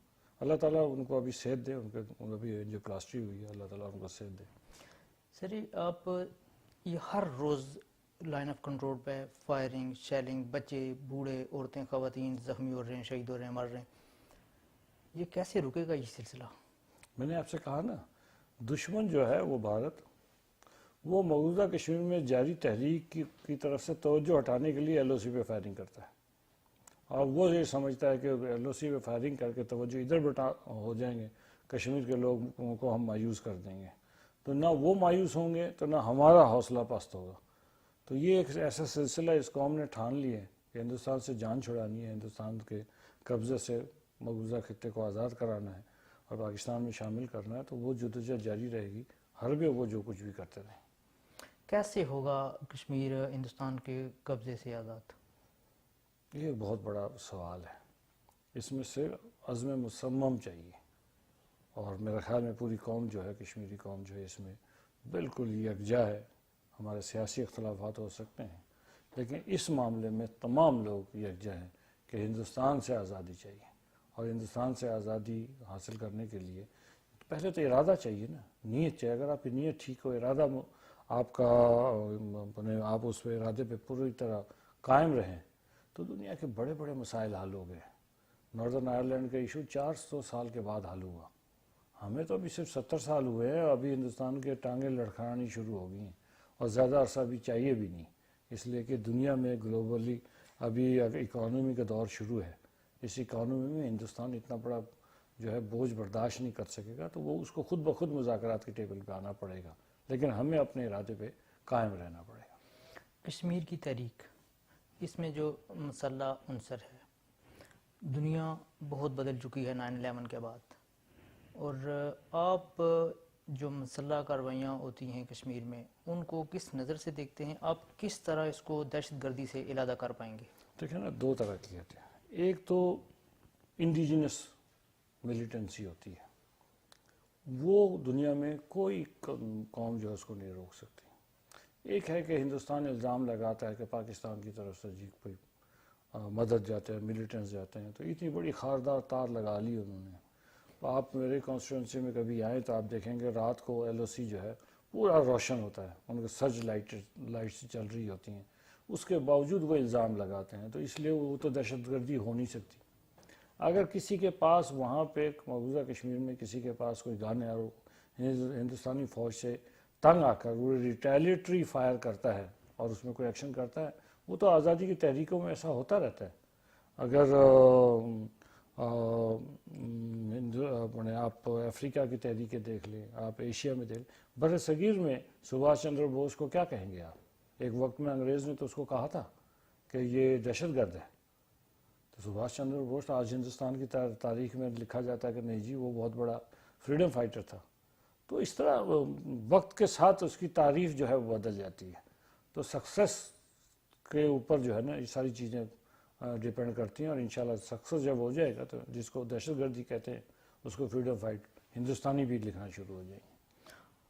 اللہ تعالیٰ ان کو ابھی صحت دے, ان کو ابھی جو پلاسٹری ہوئی ہے اللہ تعالیٰ ان کو صحت دے. سر آپ یہ ہر روز لائن آف کنٹرول پہ فائرنگ شیلنگ, بچے بوڑھے عورتیں خواتین زخمی ہو رہے ہیں, شہید ہو رہے ہیں, مر رہے ہیں, یہ کیسے رکے گا یہ سلسلہ؟ میں نے آپ سے کہا نا, دشمن جو ہے وہ بھارت, وہ مقبوضہ کشمیر میں جاری تحریک کی طرف سے توجہ ہٹانے کے لیے ایل او سی پہ فائرنگ کرتا ہے. اور وہ یہ سمجھتا ہے کہ ایل او سی پہ فائرنگ کر کے توجہ ادھر بٹا ہو جائیں گے, کشمیر کے لوگوں کو ہم مایوس کر دیں گے. تو نہ وہ مایوس ہوں گے تو نہ ہمارا حوصلہ پست ہوگا. تو یہ ایک ایسا سلسلہ اس قوم نے ٹھان لی ہے کہ ہندوستان سے جان چھڑانی ہے, ہندوستان کے قبضے سے مقبوضہ خطے کو آزاد کرانا ہے اور پاکستان میں شامل کرنا ہے. تو وہ جدوجہد جاری رہے گی, حربے وہ جو کچھ بھی کرتے رہیں. کیسے ہوگا کشمیر ہندوستان کے قبضے سے آزاد؟ یہ بہت بڑا سوال ہے. اس میں سے عزم مصمم چاہیے, اور میرے خیال میں پوری قوم جو ہے, کشمیری قوم جو ہے, اس میں بالکل یکجا ہے. ہمارے سیاسی اختلافات ہو سکتے ہیں لیکن اس معاملے میں تمام لوگ یکجا ہیں کہ ہندوستان سے آزادی چاہیے. اور ہندوستان سے آزادی حاصل کرنے کے لیے پہلے تو ارادہ چاہیے نا, نیت چاہیے. اگر آپ کی نیت ٹھیک ہو, ارادہ آپ کا آپ اس پہ ارادے پہ پوری طرح قائم رہیں, تو دنیا کے بڑے بڑے مسائل حل ہو گئے. ناردرن آئرلینڈ کا ایشو 400 سال کے بعد حل ہوا. ہمیں تو ابھی صرف 70 سال ہوئے ہیں, ابھی ہندوستان کے ٹانگیں لڑکھڑانی شروع ہو گئی ہیں, اور زیادہ عرصہ بھی چاہیے بھی نہیں, اس لیے کہ دنیا میں گلوبلی ابھی اکانومی کا دور شروع ہے. اس اکانومی میں ہندوستان اتنا بڑا جو ہے بوجھ برداشت نہیں کر سکے گا, تو وہ اس کو خود بخود مذاکرات کی ٹیبل پہ آنا پڑے گا, لیکن ہمیں اپنے ارادے پہ قائم رہنا پڑے گا. کشمیر کی تحریک, اس میں جو مسلح عنصر ہے, دنیا بہت بدل چکی ہے 9/11 کے بعد, اور آپ جو مسلح کارروائیاں ہوتی ہیں کشمیر میں ان کو کس نظر سے دیکھتے ہیں؟ آپ کس طرح اس کو دہشت گردی سے علیحدہ کر پائیں گے؟ دیکھیں نا, دو طرح کی ہوتے ہیں. ایک تو انڈیجنس ملیٹنسی ہوتی ہے, وہ دنیا میں کوئی قوم جو ہے اس کو نہیں روک سکتی. ایک ہے کہ ہندوستان الزام لگاتا ہے کہ پاکستان کی طرف سے جی کوئی مدد جاتے ہیں, ملیٹنٹس جاتے ہیں, تو اتنی بڑی خاردار تار لگا لی انہوں نے. آپ میرے کانسٹیٹوئنسی میں کبھی آئیں تو آپ دیکھیں گے رات کو ایل او سی جو ہے پورا روشن ہوتا ہے, ان کے سرج لائٹس چل رہی ہوتی ہیں, اس کے باوجود وہ الزام لگاتے ہیں. تو اس لیے وہ تو دہشت گردی ہو نہیں سکتی. اگر کسی کے پاس وہاں پہ مقبوضہ کشمیر میں کسی کے پاس کوئی گن ہے اور ہندوستانی فوج سے تنگ آ کر وہ ریٹیلیٹری فائر کرتا ہے اور اس میں کوئی ایکشن کرتا ہے, وہ تو آزادی کی تحریکوں میں ایسا ہوتا رہتا ہے. اگر آپ افریقہ کی تحریکیں دیکھ لیں, آپ ایشیا میں دیکھ لیں, بر صغیر میں سبھاش چندر بوس کو کیا کہیں گے آپ؟ ایک وقت میں انگریز نے تو اس کو کہا تھا کہ یہ دہشت گرد ہے. تو سبھاش چندر بوس آج ہندوستان کی تاریخ میں لکھا جاتا ہے کہ نہیں جی وہ بہت بڑا فریڈم فائٹر تھا. تو اس طرح وقت کے ساتھ اس کی تعریف جو ہے وہ بدل جاتی ہے. تو سکسیس کے اوپر جو ہے نا یہ ساری چیزیں ڈیپینڈ کرتی ہیں, اور انشاءاللہ سکسیس جب ہو جائے گا تو جس کو دہشت گردی کہتے ہیں اس کو فریڈم فائٹ ہندوستانی بھی لکھنا شروع ہو جائیں گے.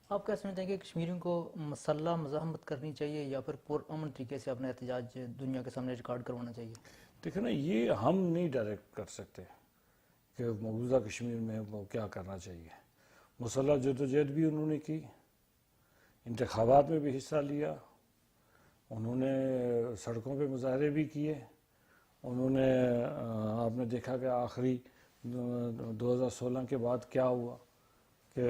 آپ کیا سمجھتے ہیں کہ کشمیریوں کو مسلح مزاحمت کرنی چاہیے یا پھر پرامن طریقے سے اپنا احتجاج دنیا کے سامنے ریکارڈ کروانا چاہیے؟ دیکھیں نا, یہ ہم نہیں ڈائریکٹ کر سکتے, کہ مقبوضہ کشمیر میں وہ کیا کرنا چاہیے. مسلح جدوجہد بھی انہوں نے کی، انتخابات میں بھی حصہ لیا، انہوں نے سڑکوں پہ مظاہرے بھی کیے. انہوں نے آپ نے دیکھا کہ آخری 2016 کے بعد کیا ہوا کہ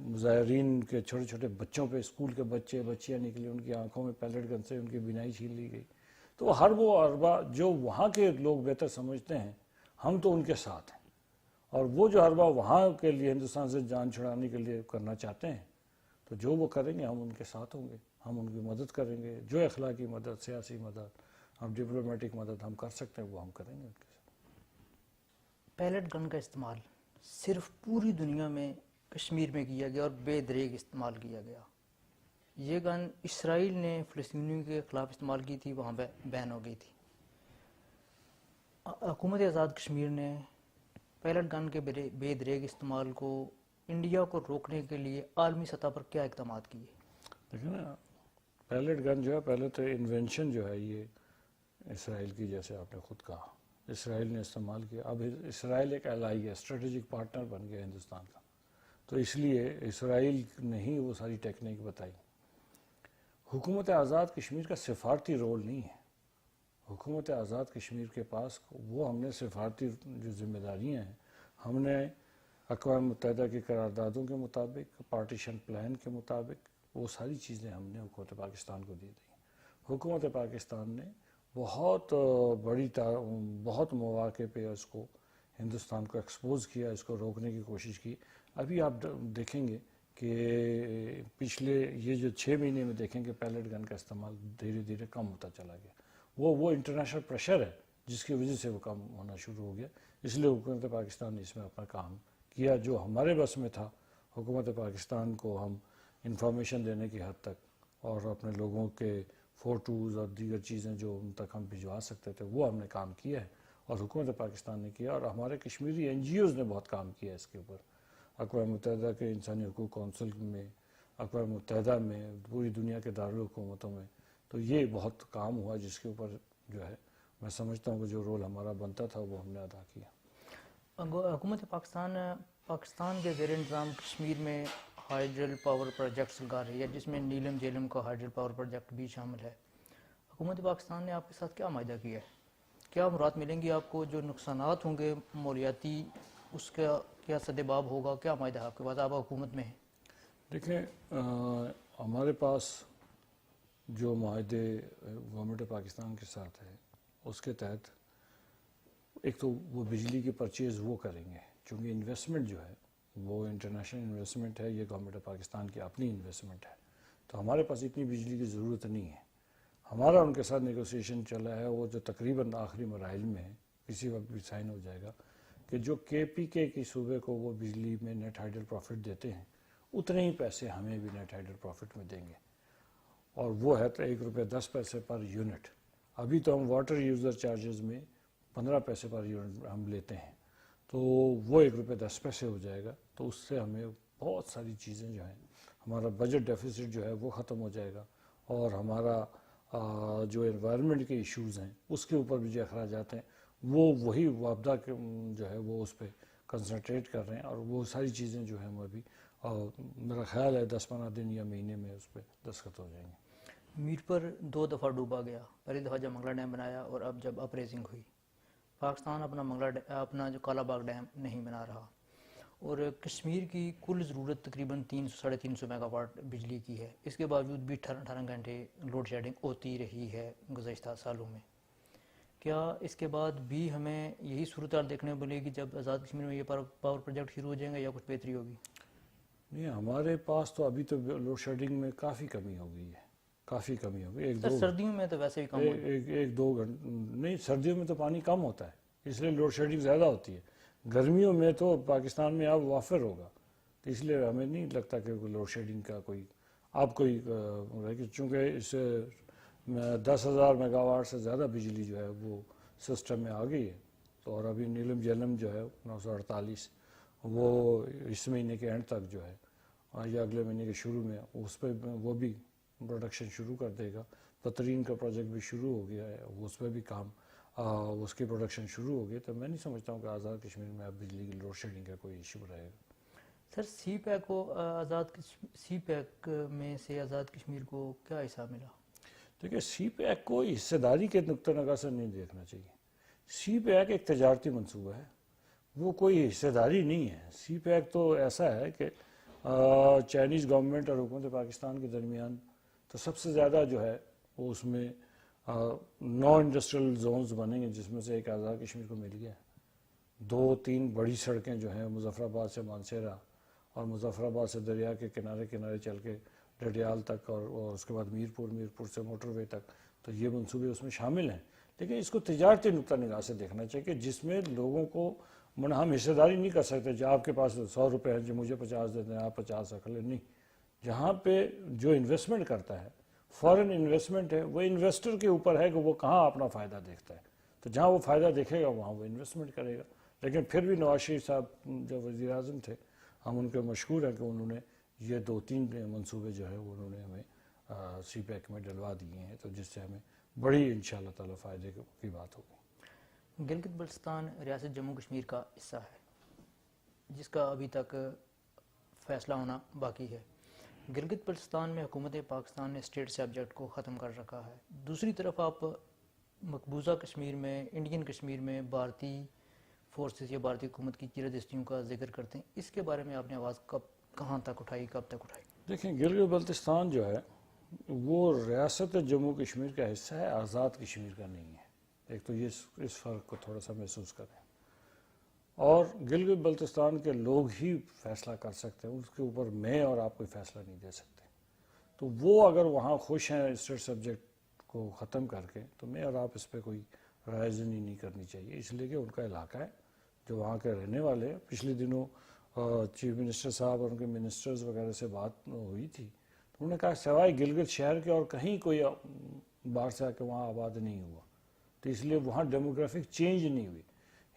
مظاہرین کے چھوٹے چھوٹے بچوں پہ، اسکول کے بچے بچیاں نکلی، ان کی آنکھوں میں پیلٹ گن سے ان کی بینائی چھین لی گئی. تو ہر وہ حربہ جو وہاں کے لوگ بہتر سمجھتے ہیں ہم تو ان کے ساتھ ہیں، اور وہ جو حربہ وہاں کے لیے ہندوستان سے جان چھڑانے کے لیے کرنا چاہتے ہیں تو جو وہ کریں گے ہم ان کے ساتھ ہوں گے، ہم ان کی مدد کریں گے. جو اخلاقی مدد، سیاسی مدد، ہم ڈپلومیٹک مدد ہم کر سکتے ہیں وہ ہم کریں گے ان کے ساتھ. پیلٹ گن کا استعمال صرف پوری دنیا میں کشمیر میں کیا گیا اور بے دریغ استعمال کیا گیا. یہ گن اسرائیل نے فلسطینیوں کے خلاف استعمال کی تھی، وہاں پہ بین ہو گئی تھی. حکومت آزاد کشمیر نے پیلٹ گن کے بے دریغ استعمال کو انڈیا کو روکنے کے لیے عالمی سطح پر کیا اقدامات کیے؟ دیکھیں نا، پیلٹ گن جو ہے پہلے تو انوینشن جو ہے یہ اسرائیل کی، جیسے آپ نے خود کہا اسرائیل نے استعمال کیا. اب اسرائیل ایک الائی ہے، اسٹریٹجک پارٹنر بن گیا ہندوستان کا، تو اس لیے اسرائیل نے ہی وہ ساری ٹیکنیک بتائی. حکومت آزاد کشمیر کا سفارتی رول نہیں ہے. حکومت آزاد کشمیر کے پاس وہ ہم نے سفارتی جو ذمہ داریاں ہیں ہم نے اقوام متحدہ کی قراردادوں کے مطابق، پارٹیشن پلان کے مطابق وہ ساری چیزیں ہم نے حکومت پاکستان کو دی تھیں. حکومت پاکستان نے بہت بہت مواقع پہ اس کو ہندوستان کو ایکسپوز کیا، اس کو روکنے کی کوشش کی. ابھی آپ دیکھیں گے کہ پچھلے یہ جو 6 مہینے میں دیکھیں گے پیلٹ گن کا استعمال دھیرے دھیرے کم ہوتا چلا گیا. وہ انٹرنیشنل پریشر ہے جس کی وجہ سے وہ کم ہونا شروع ہو گیا. اس لیے حکومت پاکستان نے اس میں اپنا کام کیا جو ہمارے بس میں تھا. حکومت پاکستان کو ہم انفارمیشن دینے کی حد تک اور اپنے لوگوں کے فوٹوز اور دیگر چیزیں جو ان تک ہم بھجوا سکتے تھے وہ ہم نے کام کیا ہے، اور حکومت پاکستان نے کیا، اور ہمارے کشمیری NGOs نے بہت کام کیا ہے اس کے اوپر. اقوام متحدہ کے انسانی حقوق کونسل میں، اقوام متحدہ میں، پوری دنیا کے دارالحکومتوں میں، تو یہ بہت کام ہوا جس کے اوپر جو ہے میں سمجھتا ہوں کہ جو رول ہمارا بنتا تھا وہ ہم نے ادا کیا. حکومت پاکستان کے زیر انتظام کشمیر میں ہائیڈرل پاور پروجیکٹس لگا رہی ہے، جس میں نیلم جیلم کا ہائیڈرل پاور پروجیکٹ بھی شامل ہے. حکومت پاکستان نے آپ کے ساتھ کیا معاہدہ کیا ہے؟ کیا مراد ملیں گی آپ کو؟ جو نقصانات ہوں گے مالیاتی، اس کا کیا سدباب ہوگا؟ کیا معاہدہ آپ کے پاس؟ آپ حکومت میں ہیں. دیکھیں ہمارے پاس جو معاہدے گورنمنٹ پاکستان کے ساتھ ہے اس کے تحت ایک تو وہ بجلی کی پرچیز وہ کریں گے، چونکہ انویسٹمنٹ جو ہے وہ انٹرنیشنل انویسٹمنٹ ہے، یہ گورنمنٹ پاکستان کی اپنی انویسٹمنٹ ہے، تو ہمارے پاس اتنی بجلی کی ضرورت نہیں ہے. ہمارا ان کے ساتھ نیگوسیشن چلا ہے، وہ جو تقریباً آخری مراحل میں ہے، کسی وقت بھی سائن ہو جائے گا، کہ جو KPK کی صوبے کو وہ بجلی میں نیٹ ہائیڈل پروفٹ دیتے ہیں اتنے ہی پیسے ہمیں بھی نیٹ ہائیڈل پروفٹ میں دیں گے، اور وہ ہے تو ₹1.10 پر یونٹ. ابھی تو ہم واٹر یوزر چارجز میں 15 پیسے پر یونٹ ہم لیتے ہیں، تو وہ ₹1.10 ہو جائے گا. تو اس سے ہمیں بہت ساری چیزیں جو ہیں، ہمارا بجٹ ڈیفیسٹ جو ہے وہ ختم ہو جائے گا، اور ہمارا جو انوائرمنٹ کے ایشوز ہیں اس کے اوپر بھی جو اخراجات ہیں وہی وابدہ جو ہے وہ اس پہ کنسنٹریٹ کر رہے ہیں، اور وہ ساری چیزیں جو ہیں وہ ابھی میرا خیال ہے 10-15 دن یا مہینے میں اس پہ دستخط ہو جائیں گے. میر پر 2 دفعہ ڈوبا گیا، پہلی دفعہ جب منگلا ڈیم بنایا اور اب جب اپریزنگ ہوئی. پاکستان اپنا جو کالا باغ ڈیم نہیں بنا رہا، اور کشمیر کی کل ضرورت تقریباً 300-350 میگا واٹ بجلی کی ہے. اس کے باوجود بھی 18 گھنٹے لوڈ شیڈنگ ہوتی رہی ہے گزشتہ سالوں میں. کیا اس کے بعد بھی ہمیں یہی صورتحال دیکھنے کو ملے گی جب آزاد کشمیر میں یہ پاور پروجیکٹ شروع ہو جائیں گے، یا کچھ بہتری ہوگی؟ نہیں، ہمارے پاس تو ابھی تو لوڈ شیڈنگ میں کافی کمی ہو گئی ہے، کافی کمی ہو گئی. سر سردیوں میں تو ویسے ہی کم ہوتا ہے. 1-2 گھنٹے نہیں، سردیوں میں تو پانی کم ہوتا ہے اس لیے لوڈ شیڈنگ زیادہ ہوتی ہے. گرمیوں میں تو پاکستان میں اب وافر ہوگا، تو اس لیے ہمیں نہیں لگتا کہ لوڈ شیڈنگ کا کوئی چونکہ اس 10,000 میگا واٹ سے زیادہ بجلی جو ہے وہ سسٹم میں آ گئی ہے. تو اور ابھی نیلم جیلم جو ہے 948 وہ اس مہینے کے اینڈ تک جو ہے یا اگلے مہینے کے شروع میں اس پہ وہ بھی پروڈکشن شروع کر دے گا. پترین کا پروجیکٹ بھی شروع ہو گیا ہے، اس پہ بھی کام اس کی پروڈکشن شروع ہوگی تو میں نہیں سمجھتا ہوں کہ آزاد کشمیر میں اب بجلی کی لوڈ شیڈنگ کا کوئی ایشو رہے گا۔ سر سی پیک میں سے آزاد کشمیر کو کیا حصہ ملا؟ دیکھیے سی پیک کو حصہ داری کے نقطہ نگاہ سے نہیں دیکھنا چاہیے۔ سی پیک ایک تجارتی منصوبہ ہے، وہ کوئی حصہ داری نہیں ہے۔ سی پیک تو ایسا ہے کہ چائنیز گورنمنٹ اور حکومت پاکستان کے درمیان تو سب سے زیادہ جو ہے وہ اس میں 9 انڈسٹریل زونز بنے گے، جس میں سے ایک آزاد کشمیر کو مل گیا۔ 2-3 بڑی سڑکیں جو ہیں مظفر آباد سے مانسہرہ اور مظفر آباد سے دریا کے کنارے کنارے چل کے ڈڈیال تک اور اس کے بعد میرپور سے موٹر وے تک، تو یہ منصوبے اس میں شامل ہیں۔ لیکن اس کو تجارتی نقطہ نگاہ سے دیکھنا چاہیے کہ جس میں لوگوں کو ہم حصہ داری نہیں کر سکتے، جو آپ کے پاس 100 روپے ہیں جو مجھے 50 دیتے ہیں آپ 50 رکھ لیں، نہیں۔ جہاں پہ جو انویسٹمنٹ کرتا ہے، فورن انویسٹمنٹ ہے، وہ انویسٹر کے اوپر ہے کہ وہ کہاں اپنا فائدہ دیکھتا ہے، تو جہاں وہ فائدہ دیکھے گا وہاں وہ انویسٹمنٹ کرے گا۔ لیکن پھر بھی نواز شریف صاحب جو وزیر اعظم تھے، ہم ان کے مشکور ہیں کہ انہوں نے یہ 2-3 منصوبے جو ہے وہ انہوں نے ہمیں سی پیک میں ڈلوا دیے ہیں، تو جس سے ہمیں بڑی انشاءاللہ تعالی فائدے کی بات ہوگی۔ گلگت بلتستان ریاست جموں کشمیر کا حصہ ہے جس کا ابھی تک فیصلہ ہونا باقی ہے۔ گلگت بلتستان میں حکومت پاکستان نے اسٹیٹ سبجیکٹ کو ختم کر رکھا ہے، دوسری طرف آپ مقبوضہ کشمیر میں، انڈین کشمیر میں بھارتی فورسز یا بھارتی حکومت کی چیرہ کا ذکر کرتے ہیں، اس کے بارے میں آپ نے آواز کہاں تک اٹھائی، کب تک اٹھائی؟ دیکھیں گلگت بلتستان جو ہے وہ ریاست جموں کشمیر کا حصہ ہے، آزاد کشمیر کا نہیں ہے۔ ایک تو یہ اس فرق کو تھوڑا سا محسوس کریں، اور گلگت بلتستان کے لوگ ہی فیصلہ کر سکتے ہیں، اس کے اوپر میں اور آپ کوئی فیصلہ نہیں دے سکتے۔ تو وہ اگر وہاں خوش ہیں اسٹیٹ سبجیکٹ کو ختم کر کے، تو میں اور آپ اس پہ کوئی رائے زنی نہیں کرنی چاہیے، اس لیے کہ ان کا علاقہ ہے، جو وہاں کے رہنے والے ہیں۔ پچھلے دنوں چیف منسٹر صاحب اور ان کے منسٹرز وغیرہ سے بات ہوئی تھی، تو انہوں نے کہا سوائے گلگت شہر کے اور کہیں کوئی باہر سے آ کے وہاں آباد نہیں ہوا، تو اس لیے وہاں ڈیموگرافک چینج نہیں ہوئی۔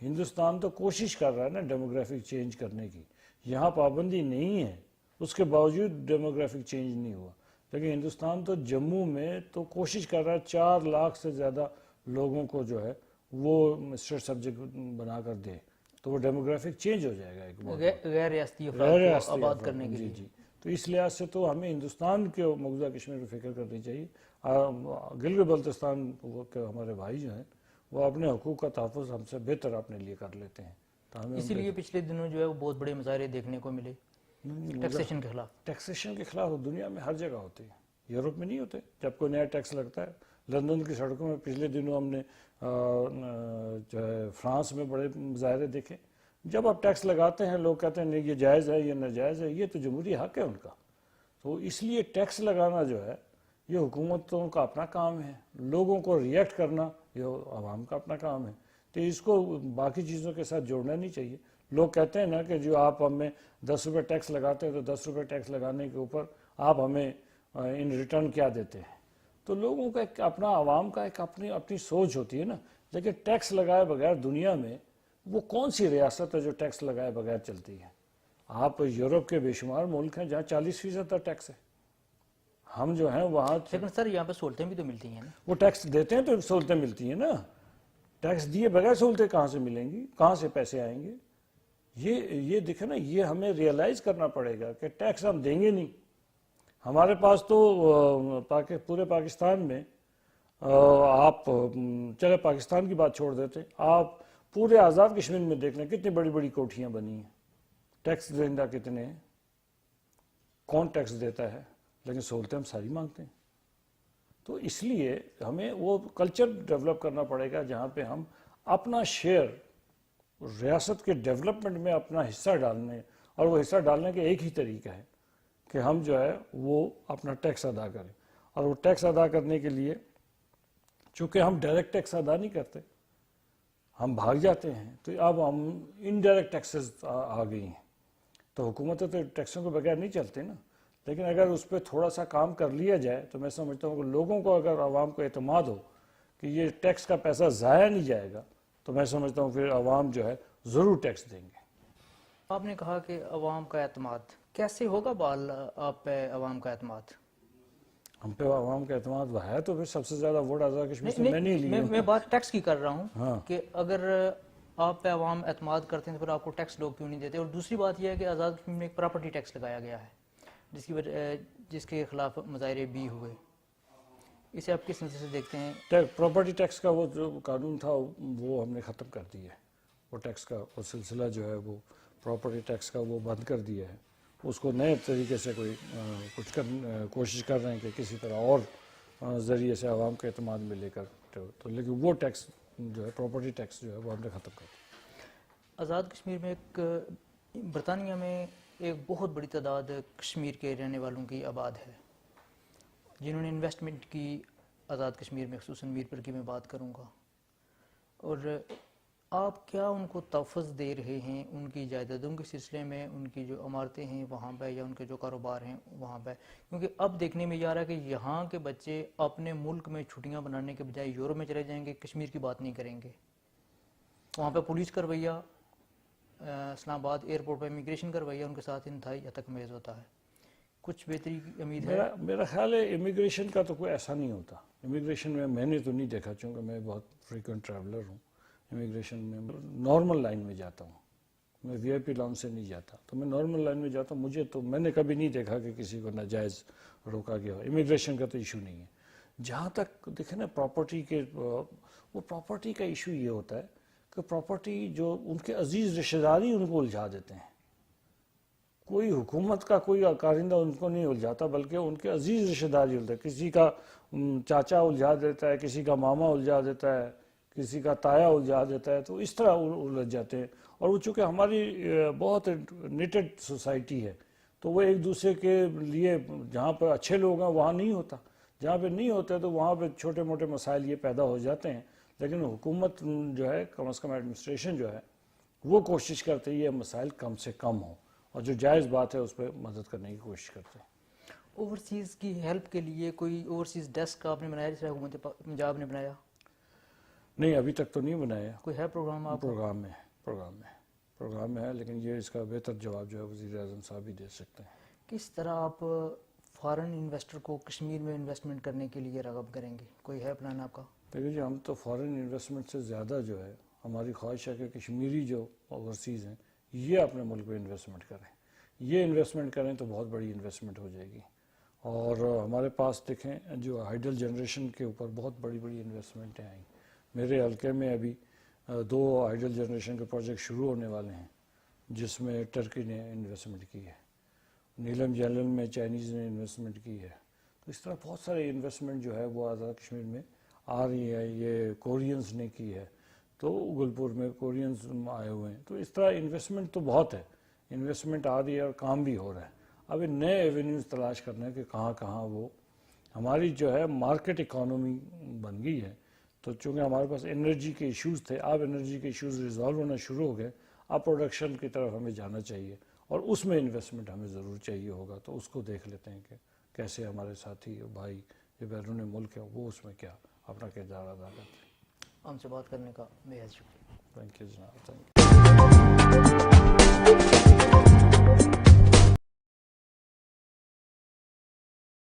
ہندوستان تو کوشش کر رہا ہے نا ڈیموگرافک چینج کرنے کی، یہاں پابندی نہیں ہے، اس کے باوجود ڈیموگرافک چینج نہیں ہوا۔ لیکن ہندوستان تو جموں میں تو کوشش کر رہا ہے 4 لاکھ سے زیادہ لوگوں کو جو ہے وہ اسٹیٹ سبجیکٹ بنا کر دے، تو وہ ڈیموگرافک چینج ہو جائے گا ایک غیر ریاستی افراد کو آباد کرنے کے لیے۔ جی، تو اس لحاظ سے تو ہمیں ہندوستان کے مقبوضہ کشمیر میں فکر کرنی چاہیے۔ گلگت بلتستان کے ہمارے بھائی جو ہیں وہ اپنے حقوق کا تحفظ ہم سے بہتر اپنے لیے کر لیتے ہیں، تو ہمیں اسی لیے پچھلے دنوں جو ہے وہ بہت بڑے مظاہرے دیکھنے کو ملے ٹیکسیشن کے خلاف۔ ٹیکسیشن کے خلاف دنیا میں ہر جگہ ہوتے ہیں، یورپ میں نہیں ہوتے۔ جب کوئی نیا ٹیکس لگتا ہے، لندن کی سڑکوں میں پچھلے دنوں ہم نے جو ہے فرانس میں بڑے مظاہرے دیکھے۔ جب آپ ٹیکس لگاتے ہیں لوگ کہتے ہیں نہیں یہ جائز ہے، یہ ناجائز ہے، یہ تو جمہوری حق ہے ان کا۔ تو اس لیے ٹیکس لگانا جو ہے یہ حکومتوں کا اپنا کام ہے، لوگوں کو ریئیکٹ کرنا یہ عوام کا اپنا کام ہے، تو اس کو باقی چیزوں کے ساتھ جوڑنا نہیں چاہیے۔ لوگ کہتے ہیں نا کہ جو آپ ہمیں 10 روپے ٹیکس لگاتے ہیں تو 10 روپے ٹیکس لگانے کے اوپر آپ ہمیں ان ریٹرن کیا دیتے ہیں، تو لوگوں کا ایک اپنا، عوام کا ایک اپنی سوچ ہوتی ہے نا۔ لیکن ٹیکس لگائے بغیر دنیا میں وہ کون سی ریاست ہے جو ٹیکس لگائے بغیر چلتی ہے؟ آپ یورپ کے بے شمار ملک ہیں جہاں 40% تک ٹیکس ہے، ہم جو ہیں وہاں لیکن سر یہاں پہ سہولتیں بھی تو ملتی ہیں نا۔ وہ ٹیکس دیتے ہیں تو سہولتیں ملتی ہیں نا، ٹیکس دیے بغیر سہولتیں کہاں سے ملیں گی، کہاں سے پیسے آئیں گے؟ یہ دیکھیں نا، یہ ہمیں ریئلائز کرنا پڑے گا کہ ٹیکس ہم دیں گے نہیں۔ ہمارے پاس تو پورے پاکستان میں آپ چلے پاکستان کی بات چھوڑ دیتے، آپ پورے آزاد کشمیر میں دیکھ لیں کتنی بڑی بڑی کوٹھیاں بنی ہیں، ٹیکس دہندہ کتنے ہیں، کون ٹیکس دیتا ہے؟ لیکن سہولتیں ہم ساری مانگتے ہیں۔ تو اس لیے ہمیں وہ کلچر ڈیولپ کرنا پڑے گا جہاں پہ ہم اپنا شیئر ریاست کے ڈیولپمنٹ میں اپنا حصہ ڈالنے، اور وہ حصہ ڈالنے کا ایک ہی طریقہ ہے کہ ہم جو ہے وہ اپنا ٹیکس ادا کریں، اور وہ ٹیکس ادا کرنے کے لیے چونکہ ہم ڈائریکٹ ٹیکس ادا نہیں کرتے، ہم بھاگ جاتے ہیں، تو اب ہم انڈائریکٹ ٹیکسز آ گئی ہیں، تو حکومتیں تو ٹیکسوں کے بغیر نہیں چلتے نا۔ لیکن اگر اس پہ تھوڑا سا کام کر لیا جائے تو میں سمجھتا ہوں کہ لوگوں کو اگر عوام کو اعتماد ہو کہ یہ ٹیکس کا پیسہ ضائع نہیں جائے گا، تو میں سمجھتا ہوں پھر عوام جو ہے ضرور ٹیکس دیں گے۔ آپ نے کہا کہ عوام کا اعتماد کیسے ہوگا بحال آپ پہ عوام کا اعتماد؟ ہم پہ عوام کا اعتماد ہے تو پھر سب سے زیادہ ووٹ آزاد کشمیر سے میں نہیں لی میں بات ٹیکس کی کر رہا ہوں ہاں کہ اگر آپ پہ عوام اعتماد کرتے ہیں تو پھر آپ کو ٹیکس لوگ کیوں نہیں دیتے. اور دوسری بات یہ ہے کہ آزاد کشمیر میں ایک پراپرٹی ٹیکس لگایا گیا ہے جس کے خلاف مظاہرے بھی ہوئے. اسے آپ کس نظر سے دیکھتے ہیں؟ پراپرٹی ٹیکس کا وہ جو قانون تھا وہ ہم نے ختم کر دیا ہے. وہ ٹیکس کا وہ سلسلہ جو ہے وہ پراپرٹی ٹیکس کا وہ بند کر دیا ہے. اس کو نئے طریقے سے کوئی کچھ کوشش کر رہے ہیں کہ کسی طرح اور ذریعے سے عوام کے اعتماد میں لے کر تو لیکن وہ ٹیکس جو ہے پراپرٹی ٹیکس جو ہے وہ ہم نے ختم کر دیا. آزاد کشمیر میں ایک برطانیہ میں ایک بہت بڑی تعداد کشمیر کے رہنے والوں کی آباد ہے جنہوں نے انویسٹمنٹ کی آزاد کشمیر میں، خصوصاً میر پر کی میں بات کروں گا. اور آپ کیا ان کو تحفظ دے رہے ہیں ان کی جائیدادوں کے سلسلے میں، ان کی جو عمارتیں ہیں وہاں پہ یا ان کے جو کاروبار ہیں وہاں پہ؟ کیونکہ اب دیکھنے میں یہ آ رہا ہے کہ یہاں کے بچے اپنے ملک میں چھٹیاں بنانے کے بجائے یورپ میں چلے جائیں گے، کشمیر کی بات نہیں کریں گے. وہاں پہ پولیس کا رویہ، اسلام آباد ایئرپورٹ پہ امیگریشن کا رویہ ان کے ساتھ انتہائی حد تک میز ہوتا ہے. کچھ بہتری کی امید ہے؟ میرا خیال ہے امیگریشن کا تو کوئی ایسا نہیں ہوتا. امیگریشن میں نے تو نہیں دیکھا، چونکہ میں بہت فریکوینٹ ٹریولر ہوں. امیگریشن میں نارمل لائن میں جاتا ہوں، میں وی آئی پی لان سے نہیں جاتا، تو میں نارمل لائن میں جاتا ہوں. میں نے کبھی نہیں دیکھا کہ کسی کو ناجائز روکا گیا ہو. امیگریشن کا تو ایشو نہیں ہے. جہاں تک دیکھیں نا پراپرٹی کے، وہ پراپرٹی کا ایشو یہ ہوتا ہے کہ پراپرٹی جو ان کے عزیز رشتہ داری ان کو الجھا دیتے ہیں. کوئی حکومت کا کوئی کارندہ ان کو نہیں الجھاتا، بلکہ ان کے عزیز رشتہ داری الجھا. کسی کا چاچا الجھا دیتا ہے، کسی کا ماما الجھا دیتا ہے، کسی کا تایا الجھا دیتا ہے. تو اس طرح الجھ جاتے ہیں. اور وہ چونکہ ہماری بہت نیٹڈ سوسائٹی ہے تو وہ ایک دوسرے کے لیے جہاں پہ اچھے لوگ ہیں وہاں نہیں ہوتا، جہاں پہ نہیں ہوتا تو وہاں پہ چھوٹے موٹے مسائل یہ پیدا ہو جاتے ہیں. لیکن حکومت جو ہے، کم از کم ایڈمنسٹریشن جو ہے، وہ کوشش کرتے ہیں یہ مسائل کم سے کم ہوں، اور جو جائز بات ہے اس پہ مدد کرنے کی کوشش کرتے ہیں. اوورسیز کی ہیلپ کے لیے کوئی اوورسیز ڈیسک آپ نے بنایا جیسے حکومت پنجاب نے بنایا؟ نہیں، ابھی تک تو نہیں بنایا. کوئی ہے پروگرام آپ؟ پروگرام میں ہے، لیکن یہ اس کا بہتر جواب جو ہے وزیر اعظم صاحب ہی دے سکتے ہیں. کس طرح آپ فارن انویسٹر کو کشمیر میں انویسٹمنٹ کرنے کے لیے راغب کریں گے؟ کوئی ہے پلان آپ کا؟ دیکھیے جی، ہم تو فارن انویسٹمنٹ سے زیادہ جو ہے ہماری خواہش ہے کہ کشمیری جو اوورسیز ہیں یہ اپنے ملک میں انویسٹمنٹ کریں. یہ انویسٹمنٹ کریں تو بہت بڑی انویسٹمنٹ ہو جائے گی. اور ہمارے پاس دیکھیں جو ہائیڈل جنریشن کے اوپر بہت بڑی بڑی انویسٹمنٹیں آئیں. میرے حلقے میں ابھی 2 ہائیڈل جنریشن کے پروجیکٹ شروع ہونے والے ہیں جس میں ٹرکی نے انویسٹمنٹ کی ہے، نیلم جیلن میں چائنیز نے انویسٹمنٹ کی ہے. تو اس طرح بہت سارے انویسٹمنٹ جو ہے وہ آزاد کشمیر میں آ رہی ہے. یہ کورینز نے کی ہے، تو گلپور میں کورینز آئے ہوئے ہیں. تو اس طرح انویسٹمنٹ تو بہت ہے، انویسٹمنٹ آ رہی ہے اور کام بھی ہو رہا ہے. اب نئے ایونیوز تلاش کرنا ہے کہ کہاں کہاں وہ ہماری جو ہے مارکیٹ اکانومی بن گئی ہے. تو چونکہ ہمارے پاس انرجی کے ایشوز تھے، اب انرجی کے ایشوز ریزالو ہونا شروع ہو گئے. اب پروڈکشن کی طرف ہمیں جانا چاہیے اور اس میں انویسٹمنٹ ہمیں ضرور چاہیے ہوگا. تو اس کو دیکھ لیتے ہیں کہ کیسے ہمارے ساتھی بھائی جو بیرون ملک ہیں وہ اس میں کیا اپنا کردار ادا کرتے ہیں. ہم سے بات کرنے کا بے حد شکریہ. تھینک یو جناب. Thank you.